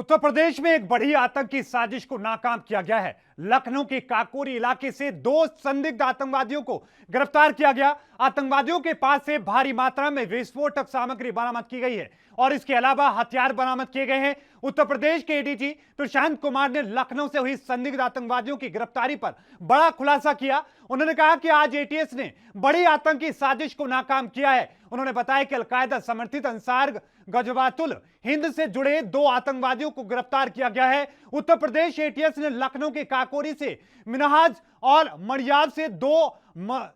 उत्तर प्रदेश में एक बड़ी आतंकी साजिश को नाकाम किया गया है। लखनऊ के काकोरी इलाके से दो संदिग्ध आतंकवादियों को गिरफ्तार किया गया। आतंकवादियों के पास से भारी मात्रा में विस्फोटक सामग्री बरामद की गई है और इसके अलावा हथियार बरामद किए गए हैं। उत्तर प्रदेश के एडीजी प्रशांत कुमार ने लखनऊ से हुई संदिग्ध आतंकवादियों की गिरफ्तारी पर बड़ा खुलासा किया। उन्होंने कहा कि आज एटीएस ने बड़ी आतंकी साजिश को नाकाम किया है। उन्होंने बताया कि अलकायदा समर्थित अंसार गजवातुल हिंद से जुड़े दो आतंकवादियों को गिरफ्तार किया गया है। उत्तर प्रदेश एटीएस ने लखनऊ के काकोरी से मिनहाज और मड़ियाव से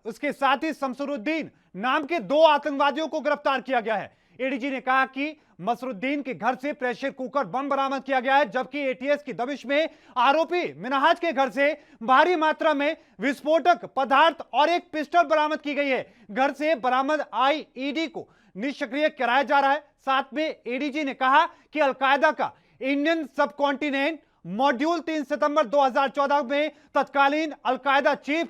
उसके साथ ही शमसुरुद्दीन नाम के दो आतंकवादियों को गिरफ्तार किया गया है। एडीजी ने कहा कि मसरुद्दीन के घर से प्रेशर कुकर बम बरामद किया गया है, जबकि एटीएस की दबिश में आरोपी मिनहाज के घर से भारी मात्रा में विस्फोटक पदार्थ और एक पिस्टल बरामद की गई है। घर से बरामद आईईडी को निष्क्रिय कराया जा रहा है। साथ में एडीजी ने कहा कि अलकायदा का इंडियन सब कॉन्टिनेंट मॉड्यूल 3 सितंबर 2014 में तत्कालीन अलकायदा चीफ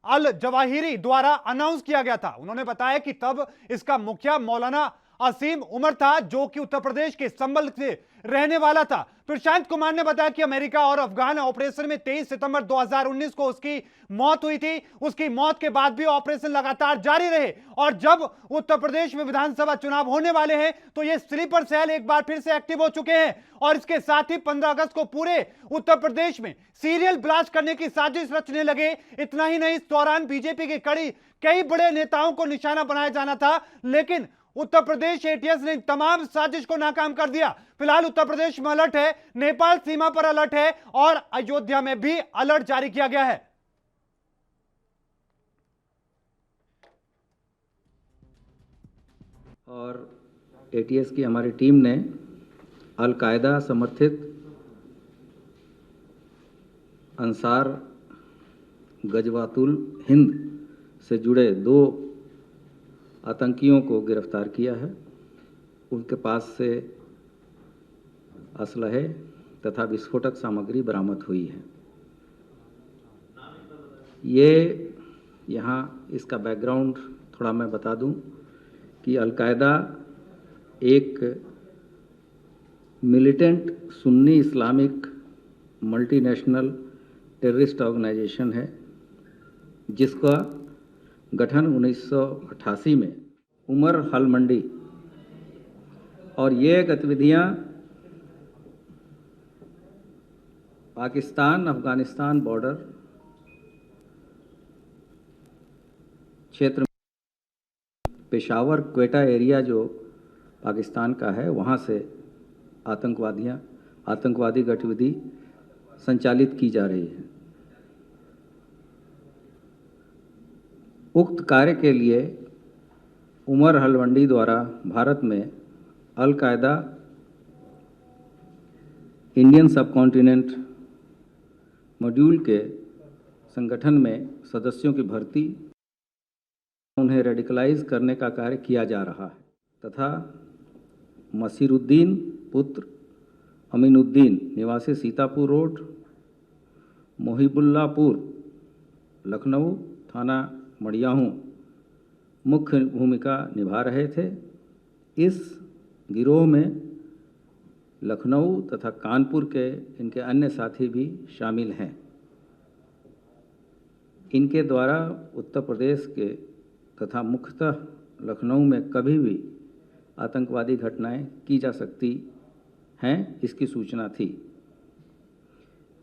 अल जवाहिरी द्वारा अनाउंस किया गया था। उन्होंने बताया कि तब इसका मुखिया मौलाना असीम उमर था, जो कि उत्तर प्रदेश के संबल से रहने वाला था। प्रशांत कुमार ने बताया कि अमेरिका और अफगान ऑपरेशन में 23 सितंबर 2019 को उसकी मौत हुई थी। उसकी मौत के बाद भी ऑपरेशन लगातार जारी रहे और जब उत्तर प्रदेश में विधानसभा चुनाव होने वाले हैं तो ये स्लीपर सेल एक बार फिर से एक्टिव हो चुके हैं और इसके साथ ही 15 अगस्त को पूरे उत्तर प्रदेश में सीरियल ब्लास्ट करने की साजिश रचने लगे। इतना ही नहीं, इस दौरान बीजेपी के कई बड़े नेताओं को निशाना बनाया जाना था, लेकिन उत्तर प्रदेश एटीएस ने तमाम साजिश को नाकाम कर दिया। फिलहाल उत्तर प्रदेश में अलर्ट है, नेपाल सीमा पर अलर्ट है और अयोध्या में भी अलर्ट जारी किया गया है। और एटीएस की हमारी टीम ने अल-कायदा समर्थित अंसार गजवातुल हिंद से जुड़े दो आतंकियों को गिरफ्तार किया है। उनके पास से असलहे तथा विस्फोटक सामग्री बरामद हुई है। ये यहाँ इसका बैकग्राउंड थोड़ा मैं बता दूं कि अलकायदा एक militant Sunni Islamic multinational terrorist organization है, जिसका गठन 1988 में उमर हल मंडी, और ये गतिविधियां पाकिस्तान अफगानिस्तान बॉर्डर क्षेत्र में पेशावर क्वेटा एरिया जो पाकिस्तान का है, वहाँ से आतंकवादी गतिविधि संचालित की जा रही है। उक्त कार्य के लिए उमर हलवंडी द्वारा भारत में अल-कायदा इंडियन सब कॉन्टिनेंट मॉड्यूल के संगठन में सदस्यों की भर्ती, उन्हें रेडिकलाइज करने का कार्य किया जा रहा है तथा मसीरुद्दीन पुत्र अमीनुद्दीन निवासी सीतापुर रोड, मोहिबुल्लापुर, लखनऊ थाना मड़ियाहू मुख्य भूमिका निभा रहे थे। इस गिरोह में लखनऊ तथा कानपुर के इनके अन्य साथी भी शामिल हैं। इनके द्वारा उत्तर प्रदेश के तथा मुख्यतः लखनऊ में कभी भी आतंकवादी घटनाएं की जा सकती हैं, इसकी सूचना थी।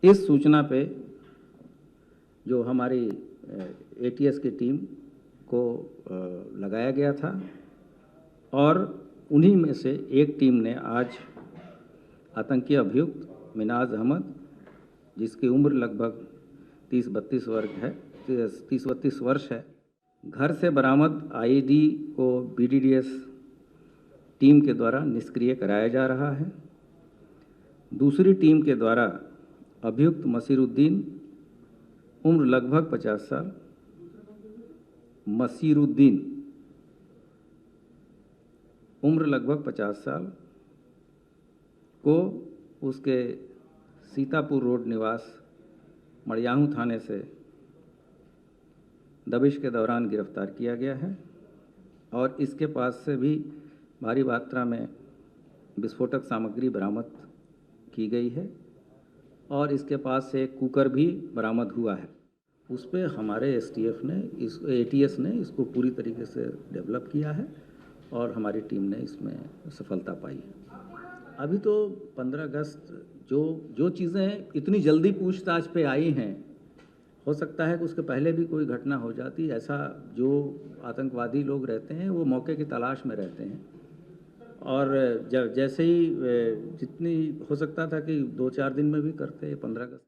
इस सूचना पे जो हमारी एटीएस की टीम को लगाया गया था और उन्हीं में से एक टीम ने आज आतंकी अभियुक्त मिनाज अहमद, जिसकी उम्र लगभग 30-32 वर्ष है, घर से बरामद आईडी को बीडीडीएस टीम के द्वारा निष्क्रिय कराया जा रहा है। दूसरी टीम के द्वारा अभियुक्त मसीरुद्दीन, उम्र लगभग 50 साल, मसीरुद्दीन उम्र लगभग 50 साल को उसके सीतापुर रोड निवास मड़ियाहू थाने से दबिश के दौरान गिरफ्तार किया गया है और इसके पास से भी भारी मात्रा में विस्फोटक सामग्री बरामद की गई है और इसके पास से एक कुकर भी बरामद हुआ है। उस पे हमारे एसटीएफ ने एटीएस ने इसको पूरी तरीके से डेवलप किया है और हमारी टीम ने इसमें सफलता पाई है। अभी तो 15 अगस्त जो चीज़ें इतनी जल्दी पूछताछ पे आई हैं, हो सकता है कि उसके पहले भी कोई घटना हो जाती। ऐसा जो आतंकवादी लोग रहते हैं वो मौके की तलाश में रहते हैं और जैसे ही जितनी हो सकता था कि 2-4 दिन में भी करते 15 अगस्त।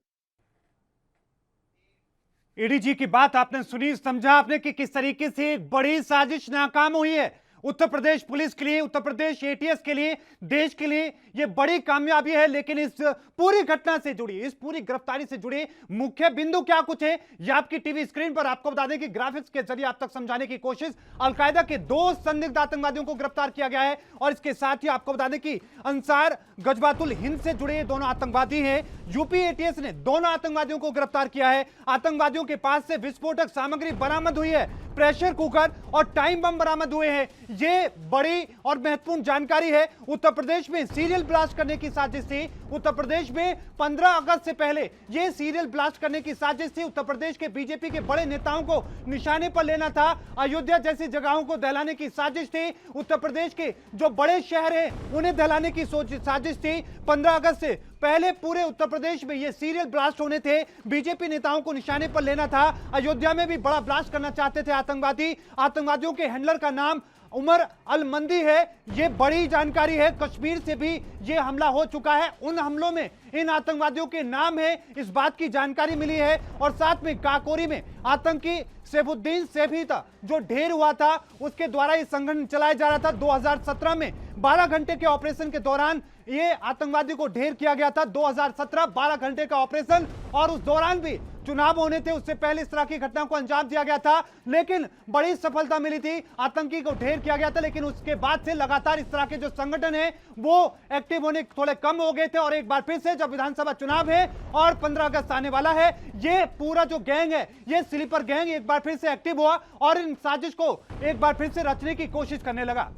एडीजी की बात आपने सुनी, समझा आपने कि किस तरीके से एक बड़ी साजिश नाकाम हुई है। उत्तर प्रदेश पुलिस के लिए, उत्तर प्रदेश एटीएस के लिए, देश के लिए यह बड़ी कामयाबी है। लेकिन इस पूरी घटना से जुड़ी, इस पूरी गिरफ्तारी से जुड़े मुख्य बिंदु क्या कुछ है, यह आपकी टीवी स्क्रीन पर आपको बता दें कि ग्राफिक्स के जरिए आप तक समझाने की कोशिश। अलकायदा के 2 संदिग्ध आतंकवादियों को गिरफ्तार किया गया है और इसके साथ ही आपको बता दें कि अंसार गजवातुल हिंद से जुड़े दोनों आतंकवादी हैं। यूपी एटीएस ने दोनों आतंकवादियों को गिरफ्तार किया है। आतंकवादियों के पास से विस्फोटक सामग्री बरामद हुई है, प्रेशर कुकर और टाइम बम बरामद हुए हैं। यह बड़ी और महत्वपूर्ण जानकारी है। उत्तर प्रदेश में सीरियल ब्लास्ट करने की साजिश थी। उत्तर प्रदेश में 15 अगस्त से पहले यह सीरियल ब्लास्ट करने की साजिश थी। उत्तर प्रदेश के बीजेपी के बड़े नेताओं को निशाने पर लेना था। अयोध्या जैसी जगहों को दहलाने की साजिश थी। उत्तर प्रदेश के जो बड़े शहर हैं उन्हें दहलाने की साजिश थी। 15 अगस्त से पहले पूरे उत्तर प्रदेश में ये सीरियल ब्लास्ट होने थे। बीजेपी नेताओं को निशाने पर लेना था। अयोध्या में भी बड़ा ब्लास्ट करना चाहते थे आतंकवादी। आतंकवादियों के हैंडलर का नाम उमर अल मंदी है। ये बड़ी जानकारी है। कश्मीर से भी ये हमला हो चुका है। उन हमलों में इन आतंकवादियों के नाम है, इस बात की जानकारी मिली है। और साथ में काकोरी में आतंकी सैफुद्दीन सैफी जो ढेर हुआ था, उसके द्वारा ये संगठन चलाया जा रहा था। 2017 में 12 घंटे के ऑपरेशन के दौरान ये आतंकवादी को ढेर किया गया था। 2017 12 घंटे का ऑपरेशन, और उस दौरान भी चुनाव होने थे, उससे पहले इस तरह की घटना को अंजाम दिया गया था। लेकिन बड़ी सफलता मिली थी, आतंकी को ढेर किया गया था। लेकिन उसके बाद से लगातार इस तरह के जो संगठन है वो एक्टिव होने थोड़े कम हो गए थे। और एक बार फिर से जब विधानसभा चुनाव है और 15 अगस्त आने वाला है, ये पूरा जो गैंग है, ये स्लीपर गैंग एक बार फिर से एक्टिव हुआ और इन साजिश को एक बार फिर से रचने की कोशिश करने लगा।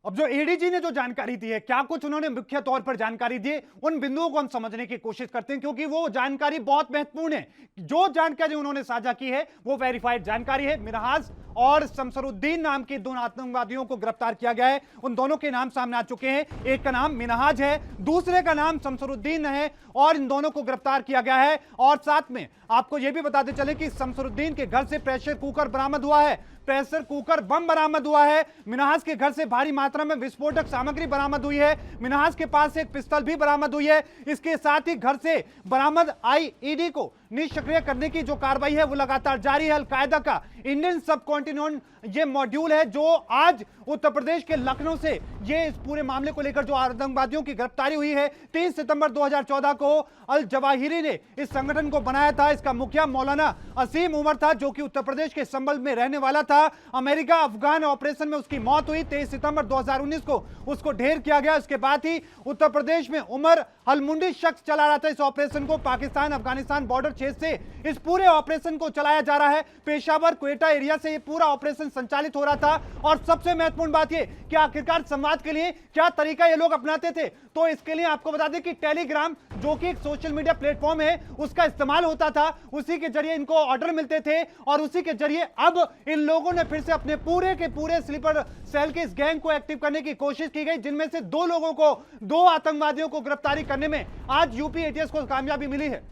अब जो एडीजी ने जो जानकारी दी है, क्या कुछ उन्होंने मुख्य तौर पर जानकारी दी, उन बिंदुओं को हम समझने की कोशिश करते हैं, क्योंकि वो जानकारी बहुत महत्वपूर्ण है। जो जानकारी उन्होंने साझा की है वो वेरीफाइड जानकारी है। मिनहाज और शमसुरुद्दीन नाम के 2 आतंकवादियों को गिरफ्तार किया गया है। उन दोनों के नाम सामने आ चुके हैं। एक का नाम मिनहाज है, दूसरे का नाम शमसुरुद्दीन है, और इन दोनों को गिरफ्तार किया गया है। और साथ में आपको यह भी बताते चले कि शमसुरुद्दीन के घर से प्रेशर कुकर बरामद हुआ है, प्रेशर कुकर बम बरामद हुआ है। मिनहाज के घर से भारी मात्रा में विस्फोटक सामग्री बरामद हुई है। मिनहाज के पास एक पिस्तौल भी बरामद हुई है। इसके साथ ही घर से बरामद आईईडी को निष्क्रिय करने की जो कार्रवाई है वो लगातार जारी है। अलकायदा का इंडियन सब कॉन्टिनेंट ये मॉड्यूल है जो आज उत्तर प्रदेश के लखनऊ से ये इस पूरे मामले को लेकर जो आतंकवादियों की गिरफ्तारी हुई है। 3 सितंबर 2014 को अल जवाहिरी ने इस संगठन को बनाया था। इसका मुखिया मौलाना असीम उमर था, जो कि उत्तर प्रदेश के संभल में रहने वाला था। अमेरिका अफगान ऑपरेशन में उसकी मौत हुई। 23 सितंबर 2019 को उसको ढेर किया गया। उसके बाद ही उत्तर प्रदेश में उमर हलमुंडी शख्स चला रहा था इस ऑपरेशन को। पाकिस्तान अफगानिस्तान बॉर्डर क्षेत्र से इस पूरे ऑपरेशन को चलाया जा रहा है। पेशावर क्वेटा एरिया से ये पूरा ऑपरेशन संचालित हो रहा था। और सबसे महत्वपूर्ण बात ये कि आखिरकार संवाद के लिए क्या तरीका ये लोग अपनाते थे, तो इसके लिए आपको बता दें कि टेलीग्राम, जो कि एक सोशल मीडिया प्लेटफॉर्म है, उसका इस्तेमाल होता था। उसी के जरिए इनको ऑर्डर मिलते थे और उसी के जरिए अब इन लोगों ने फिर से अपने पूरे के पूरे स्लीपर सेल के इस गैंग को एक्टिव करने की कोशिश की गई, जिनमें से 2 लोगों को, 2 आतंकवादियों को गिरफ्तारी करने में आज यूपी एटीएस को कामयाबी मिली है।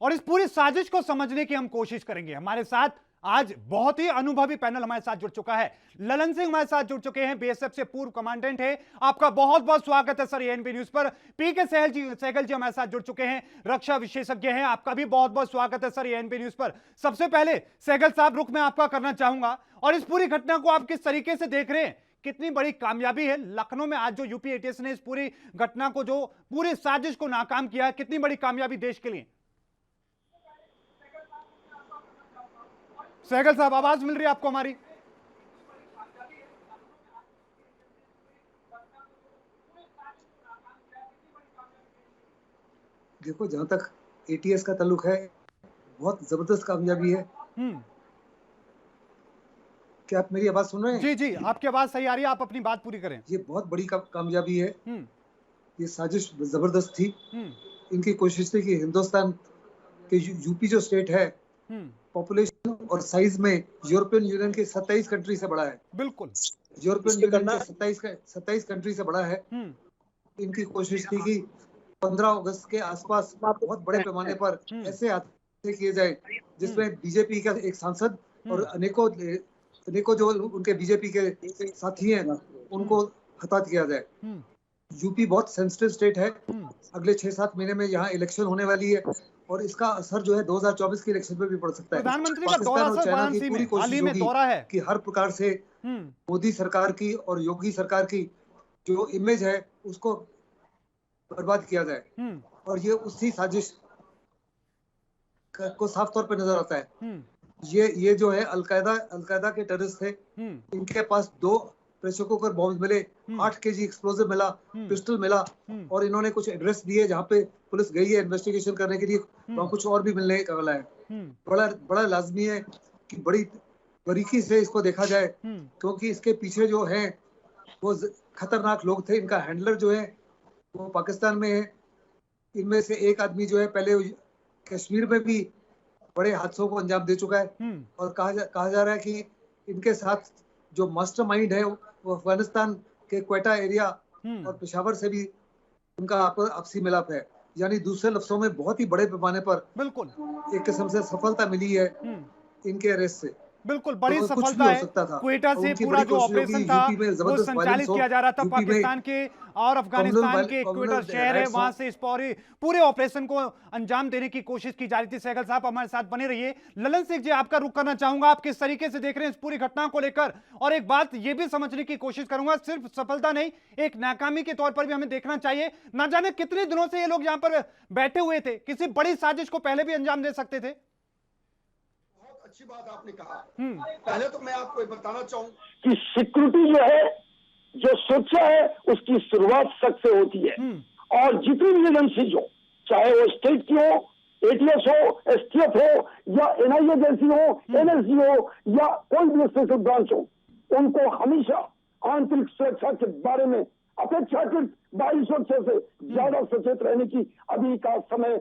और इस पूरी साजिश को समझने की हम कोशिश करेंगे। हमारे साथ आज बहुत ही अनुभवी पैनल हमारे साथ जुड़ चुका है। ललन सिंह हमारे साथ जुड़ चुके हैं, बीएसएफ से पूर्व कमांडेंट है। आपका बहुत बहुत स्वागत है सर एएनपी न्यूज पर। पीके सहगल जी हमारे साथ जुड़ चुके हैं, रक्षा विशेषज्ञ हैं। आपका भी बहुत बहुत स्वागत है सर एएनपी न्यूज पर। सबसे पहले सहगल साहब, रुख मैं आपका करना चाहूंगा, और इस पूरी घटना को आप किस तरीके से देख रहे हैं? कितनी बड़ी कामयाबी है लखनऊ में आज जो यूपी एटीएस ने इस पूरी घटना को, जो पूरी साजिश को नाकाम किया है, कितनी बड़ी कामयाबी देश के लिए? सहगल साहब, आवाज मिल रही है आपको हमारी? देखो, जहां तक एटीएस का ताल्लुक है, बहुत जबरदस्त कामयाबी है। क्या आप मेरी आवाज सुन रहे हैं? जी जी, आपकी आवाज सही आ रही है, आप अपनी बात पूरी करें। ये बहुत बड़ी कामयाबी है। ये साजिश जबरदस्त थी। इनकी कोशिश थी कि हिंदुस्तान के यूपी जो स्टेट है, पॉपुलेशन और साइज में यूरोपियन यूनियन के 27 कंट्री से बड़ा है। बिल्कुल, यूरोपियन यूनियन के 27 कंट्री से बड़ा है। इनकी कोशिश थी कि 15 अगस्त के आसपास बहुत बड़े पैमाने पर ऐसे हादसे किए जाए जिसमें बीजेपी का एक सांसद और अनेकों जो उनके बीजेपी के साथी हैं उनको हताहत किया जाए। यूपी बहुत सेंसिटिव स्टेट है। अगले 6-7 महीने में यहाँ इलेक्शन होने वाली है और इसका असर जो है 2024 के इलेक्शन पे भी पड़ सकता है। प्रधानमंत्री का दौरा सर वाराणसी में हाल ही में दौरा है कि हर प्रकार से मोदी सरकार की और योगी सरकार की जो इमेज है उसको बर्बाद किया जाए और ये उसी साजिश को साफ तौर पे नजर आता है। ये जो है अलकायदा के टेररिस्ट थे। इनके पास 2 प्रेशर कुकर बॉम्ब मिले, 8 केजी एक्सप्लोजिव मिला, पिस्टल मिला और इन्होंने कुछ एड्रेस दिए जहाँ पे पुलिस गई है इन्वेस्टिगेशन करने के लिए। वहाँ कुछ और भी मिलने वाला है। बड़ा लाजमी है कि बड़ी बारीकी से इसको देखा जाए क्योंकि इसके पीछे जो है वो खतरनाक लोग थे। इनका हैंडलर जो है वो पाकिस्तान में है। इनमें से एक आदमी जो है पहले कश्मीर में भी बड़े हादसों को अंजाम दे चुका है और कहा जा रहा है कि इनके साथ जो मास्टरमाइंड है वो अफगानिस्तान के क्वेटा एरिया और पेशावर से भी उनका आपसी मिलाप है। यानी दूसरे लफ्जों में बहुत ही बड़े पैमाने पर बिल्कुल एक किस्म से सफलता मिली है इनके अरेस्ट से। बिल्कुल बड़ी सफलता है। क्वेटा से पूरा जो ऑपरेशन था वो संचालित किया जा रहा था पाकिस्तान के और अफगानिस्तान के क्वेटा शहर है, वहां से इस पूरे ऑपरेशन को अंजाम देने की कोशिश की जा रही थी। सहगल साहब हमारे साथ बने रहिए। ललन सिंह जी, आपका रुख करना चाहूंगा, आप किस तरीके से देख रहे हैं इस पूरी घटना को लेकर? और एक बात ये भी समझने की कोशिश करूंगा, सिर्फ सफलता नहीं, एक नाकामी के तौर पर भी हमें देखना चाहिए। ना जाने कितने दिनों से ये लोग यहाँ पर बैठे हुए थे, किसी बड़ी साजिश को पहले भी अंजाम दे सकते थे। अच्छी बात आपने कहा। पहले तो मैं आपको ये बताना चाहूँ कि सिक्योरिटी जो है, जो सुरक्षा है, उसकी शुरुआत सख्त से होती है और जितनी भी एजेंसी हो, चाहे वो स्टेट की हो, एटीएस हो, एसटीएफ हो या एनआईए एजेंसी हो, एनएसजी हो या कोई भी स्पेशल ब्रांच हो, उनको हमेशा आंतरिक सुरक्षा के बारे में अपेक्षाकृत बाहरी सुरक्षा से ज्यादा सचेत रहने की अभी का समय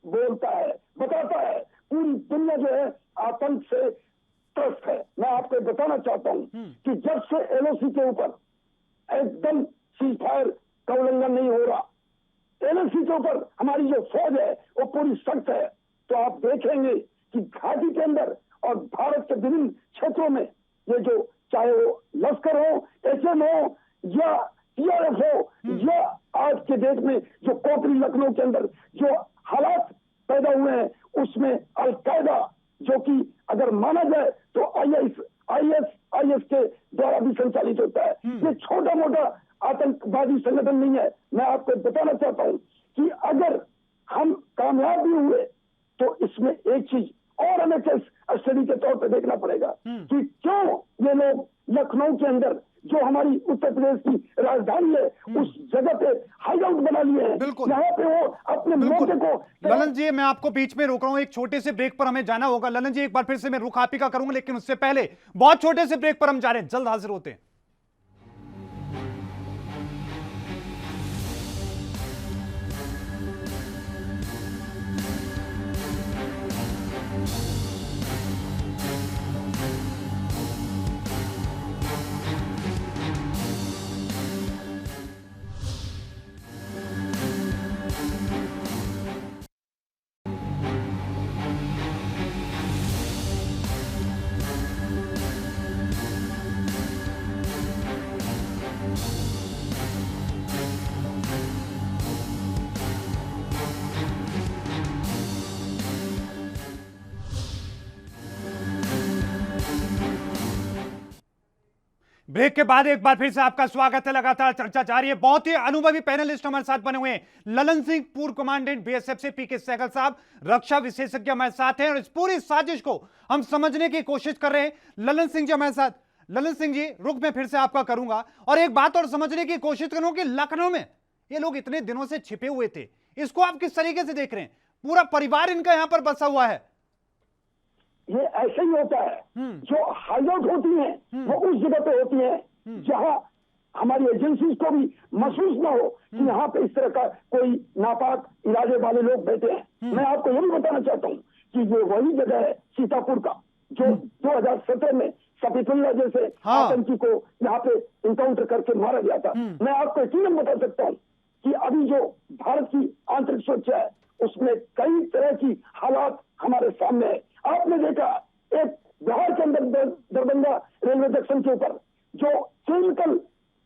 बोलता है, बताता है। पूरी दुनिया जो है आतंक से त्रस्त है। मैं आपको बताना चाहता हूं कि जब से एलओसी के ऊपर एकदम सीज फायर का उल्लंघन नहीं हो रहा, एलओसी के ऊपर हमारी जो फौज है वो पूरी सख्त है, तो आप देखेंगे कि घाटी के अंदर और भारत के विभिन्न क्षेत्रों में ये जो चाहे वो लश्कर हो, एसएम हो या सीआरएफ हो या आज के डेट में जो कोकरी लखनऊ के अंदर जो हालात पैदा हुए हैं उसमें अलकायदा, जो कि अगर माना जाए तो आईएस के द्वारा भी संचालित होता है। ये छोटा मोटा आतंकवादी संगठन नहीं है। मैं आपको बताना चाहता हूं कि अगर हम कामयाब भी हुए तो इसमें एक चीज और हमें स्टडी के तौर पर देखना पड़ेगा कि क्यों ये लोग लखनऊ के अंदर जो हमारी उत्तर प्रदेश की राजधानी है उस जगह पे हाईआउट बना लिए हैं। यहाँ पे वो अपने मौके को। ललन जी, मैं आपको बीच में रोक रहा हूं, एक छोटे से ब्रेक पर हमें जाना होगा। ललन जी, एक बार फिर से मैं रुख आप ही का करूंगा, लेकिन उससे पहले बहुत छोटे से ब्रेक पर हम जा रहे हैं, जल्द हाजिर होते हैं। ब्रेक के बाद एक बार फिर से आपका स्वागत है। लगातार चर्चा जारी है। बहुत ही अनुभवी पैनलिस्ट हमारे साथ बने हुए हैं। ललन सिंह, पूर्व कमांडेंट बीएसएफ से, पीके सहगल साहब, रक्षा विशेषज्ञ हमारे साथ हैं और इस पूरी साजिश को हम समझने की कोशिश कर रहे हैं। ललन सिंह जी हमारे साथ। ललन सिंह जी, रुख मैं फिर से आपका करूंगा और एक बात और समझने की कोशिश करूंगा कि लखनऊ में ये लोग इतने दिनों से छिपे हुए थे, इसको आप किस तरीके से देख रहे हैं? पूरा परिवार इनका यहां पर बसा हुआ है। ये ऐसे ही होता है। जो हाईलाइट होती हैं वो उस जगह पे होती हैं जहां हमारी एजेंसीज को भी महसूस ना हो कि यहाँ पे इस तरह का कोई नापाक इरादे वाले लोग बैठे हैं। मैं आपको ये भी बताना चाहता हूँ कि ये वही जगह है सीतापुर का, जो 2017 में सफीकुल्ला जैसे आतंकी को यहाँ पे इनकाउंटर करके मारा गया था। मैं आपको यकीनन बता सकता हूँ कि अभी जो भारत की आंतरिक सुरक्षा है उसमें कई तरह की हालात हमारे सामने है। आपने देखा एक बिहार के अंदर दरभंगा रेलवे जंक्शन के ऊपर जो केमिकल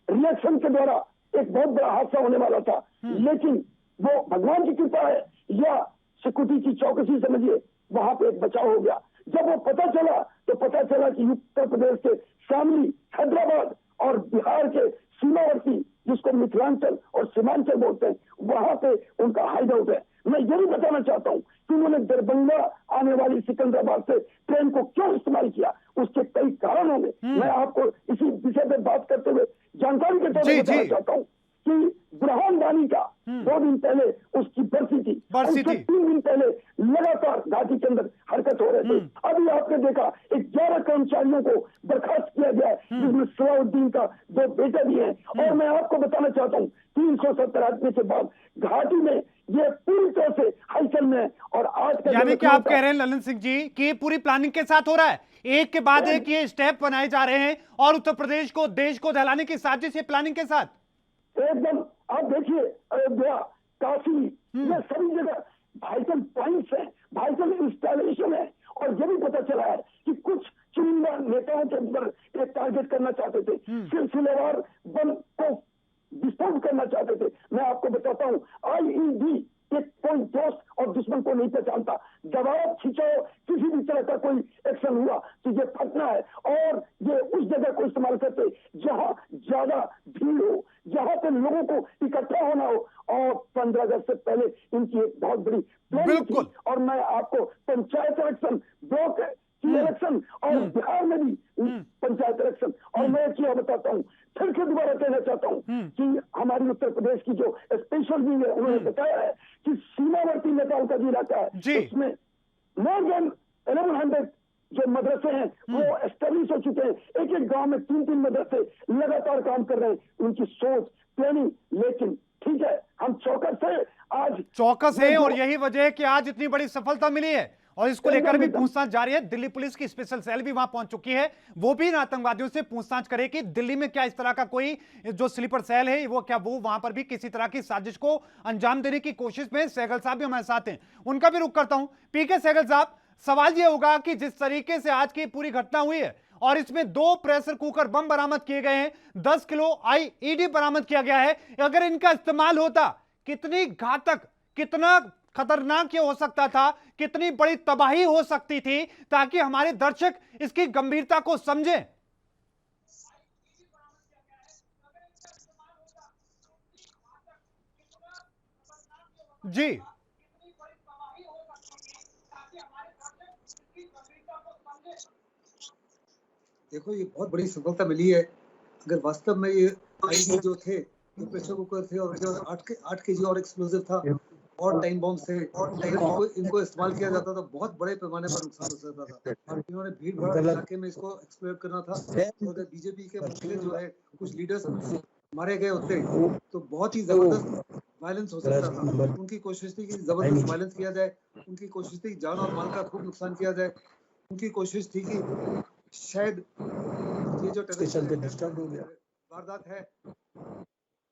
रिएक्शन के द्वारा एक बहुत बड़ा हादसा होने वाला था, लेकिन वो भगवान की कृपा है या सिक्योरिटी की चौकसी समझिए, वहां पे एक बचाव हो गया। जब वो पता चला तो पता चला कि उत्तर प्रदेश के शामली, हैदराबाद और बिहार के सीमावर्ती, जिसको मिथिलांचल और सीमांचल बोलते हैं, वहां पे उनका हाइड आउट है। मैं ये भी बताना चाहता हूँ कि उन्होंने दरभंगा आने वाली सिकंदराबाद से ट्रेन को क्यों इस्तेमाल किया, उसके कई कारण होंगे। मैं आपको इसी विषय पर बात करते हुए जानकारी के तौर पर बताना चाहता हूँ कि बुरहान वानी का 2 दिन पहले उसकी बरसी थी, उससे 3 दिन पहले लगातार घाटी के अंदर हरकत हो रहे थे। अभी आपने देखा 11 कर्मचारियों को बर्खास्त किया गया है, जिसमें सलाउद्दीन का 2 बेटे भी हैं। और मैं आपको बताना चाहता हूँ 370 आदमी के बाद घाटी में ये पूरी तरह से हलचल में है। और आज का यानी कि आप कह रहे हैं ललन सिंह जी कि ये पूरी प्लानिंग के साथ हो रहा है, एक के बाद एक ये स्टेप बनाए जा रहे हैं और उत्तर प्रदेश को, देश को दहलाने की साजिश है प्लानिंग के साथ। एकदम। आप देखिए अयोध्या, काशी, ये सभी जगह वाइटल पॉइंट्स हैं, वाइटल इंस्टॉलेशन है। और ये भी पता चला है कि कुछ चुनिंदा नेताओं के ऊपर एक टारगेट करना चाहते थे, सिलसिलेवार बम को विस्फोट करना चाहते थे। मैं आपको बताता हूँ IED एक कोई दोस्त और दुश्मन को नहीं पहचानता। दबाव खिंचाओ, किसी भी तरह का कोई एक्शन हुआ तो ये फटना है। और ये उस जगह को इस्तेमाल करते जहां ज्यादा भीड़ हो, जहां पे लोगों को इकट्ठा होना हो। और 15 अगस्त से पहले इनकी एक बहुत बड़ी प्लानिंग थी। और मैं आपको पंचायत इलेक्शन, ब्लॉक की इलेक्शन और बिहार में भी पंचायत इलेक्शन, और मैं एक चीज बताता हूँ, फिर से दोबारा कहना चाहता हूँ कि हमारी उत्तर प्रदेश की जो स्पेशल विंग है उन्होंने बताया है कि सीमावर्ती नेपाल का जो इलाका है उसमें मोर देन 1100 जो मदरसे हैं वो एस्टेब्लिश हो चुके हैं। एक एक गांव में 3-3 मदरसे लगातार काम कर रहे हैं। उनकी सोच, प्लानिंग, लेकिन ठीक है हम चौकस है, आज चौकस है और यही वजह है कि आज इतनी बड़ी सफलता मिली है और इसको लेकर भी पूछताछ जारी है। दिल्ली पुलिस की स्पेशल सेल भी वहां पहुंच चुकी है, वो भी इन आतंकवादियों से पूछताछ करे कि दिल्ली में क्या इस तरह का कोई जो स्लीपर सेल है वो क्या वो वहां पर भी किसी तरह की साजिश को अंजाम देने की कोशिश में। सहगल साहब भी हमारे साथ हैं, उनका भी रुख करता हूं। पीके सहगल साहब, सवाल यह होगा कि जिस तरीके से आज की पूरी घटना हुई है और इसमें 2 प्रेशर कुकर बम बरामद किए गए हैं, 10 किलो IED बरामद किया गया है, अगर इनका इस्तेमाल होता कितनी घातक, कितना खतरनाक ये हो सकता था, कितनी बड़ी तबाही हो सकती थी, ताकि हमारे दर्शक इसकी गंभीरता को समझें। जी देखो, ये बहुत बड़ी सफलता मिली है। अगर वास्तव में ये IED जो थे, जो प्रेशर कुकर थे और जो 8 kg और एक्सप्लोजिव था और टाइम बॉम्ब से इनको इस्तेमाल किया जाता तो बहुत बड़े पैमाने पर नुकसान हो सकता था। इन्होंने भीड़ भाड़ इलाके में इसको एक्सप्लोर करना था। तो अगर बीजेपी के मुखिया जो है कुछ लीडर्स मारे गए होते तो बहुत ही जबरदस्त वायलेंस हो सकता था। उनकी कोशिश थी कि जबरदस्त वायलेंस किया जाए, उनकी कोशिश थी जान और माल का खूब नुकसान किया जाए, उनकी कोशिश थी कि शायद ये जो वारदात है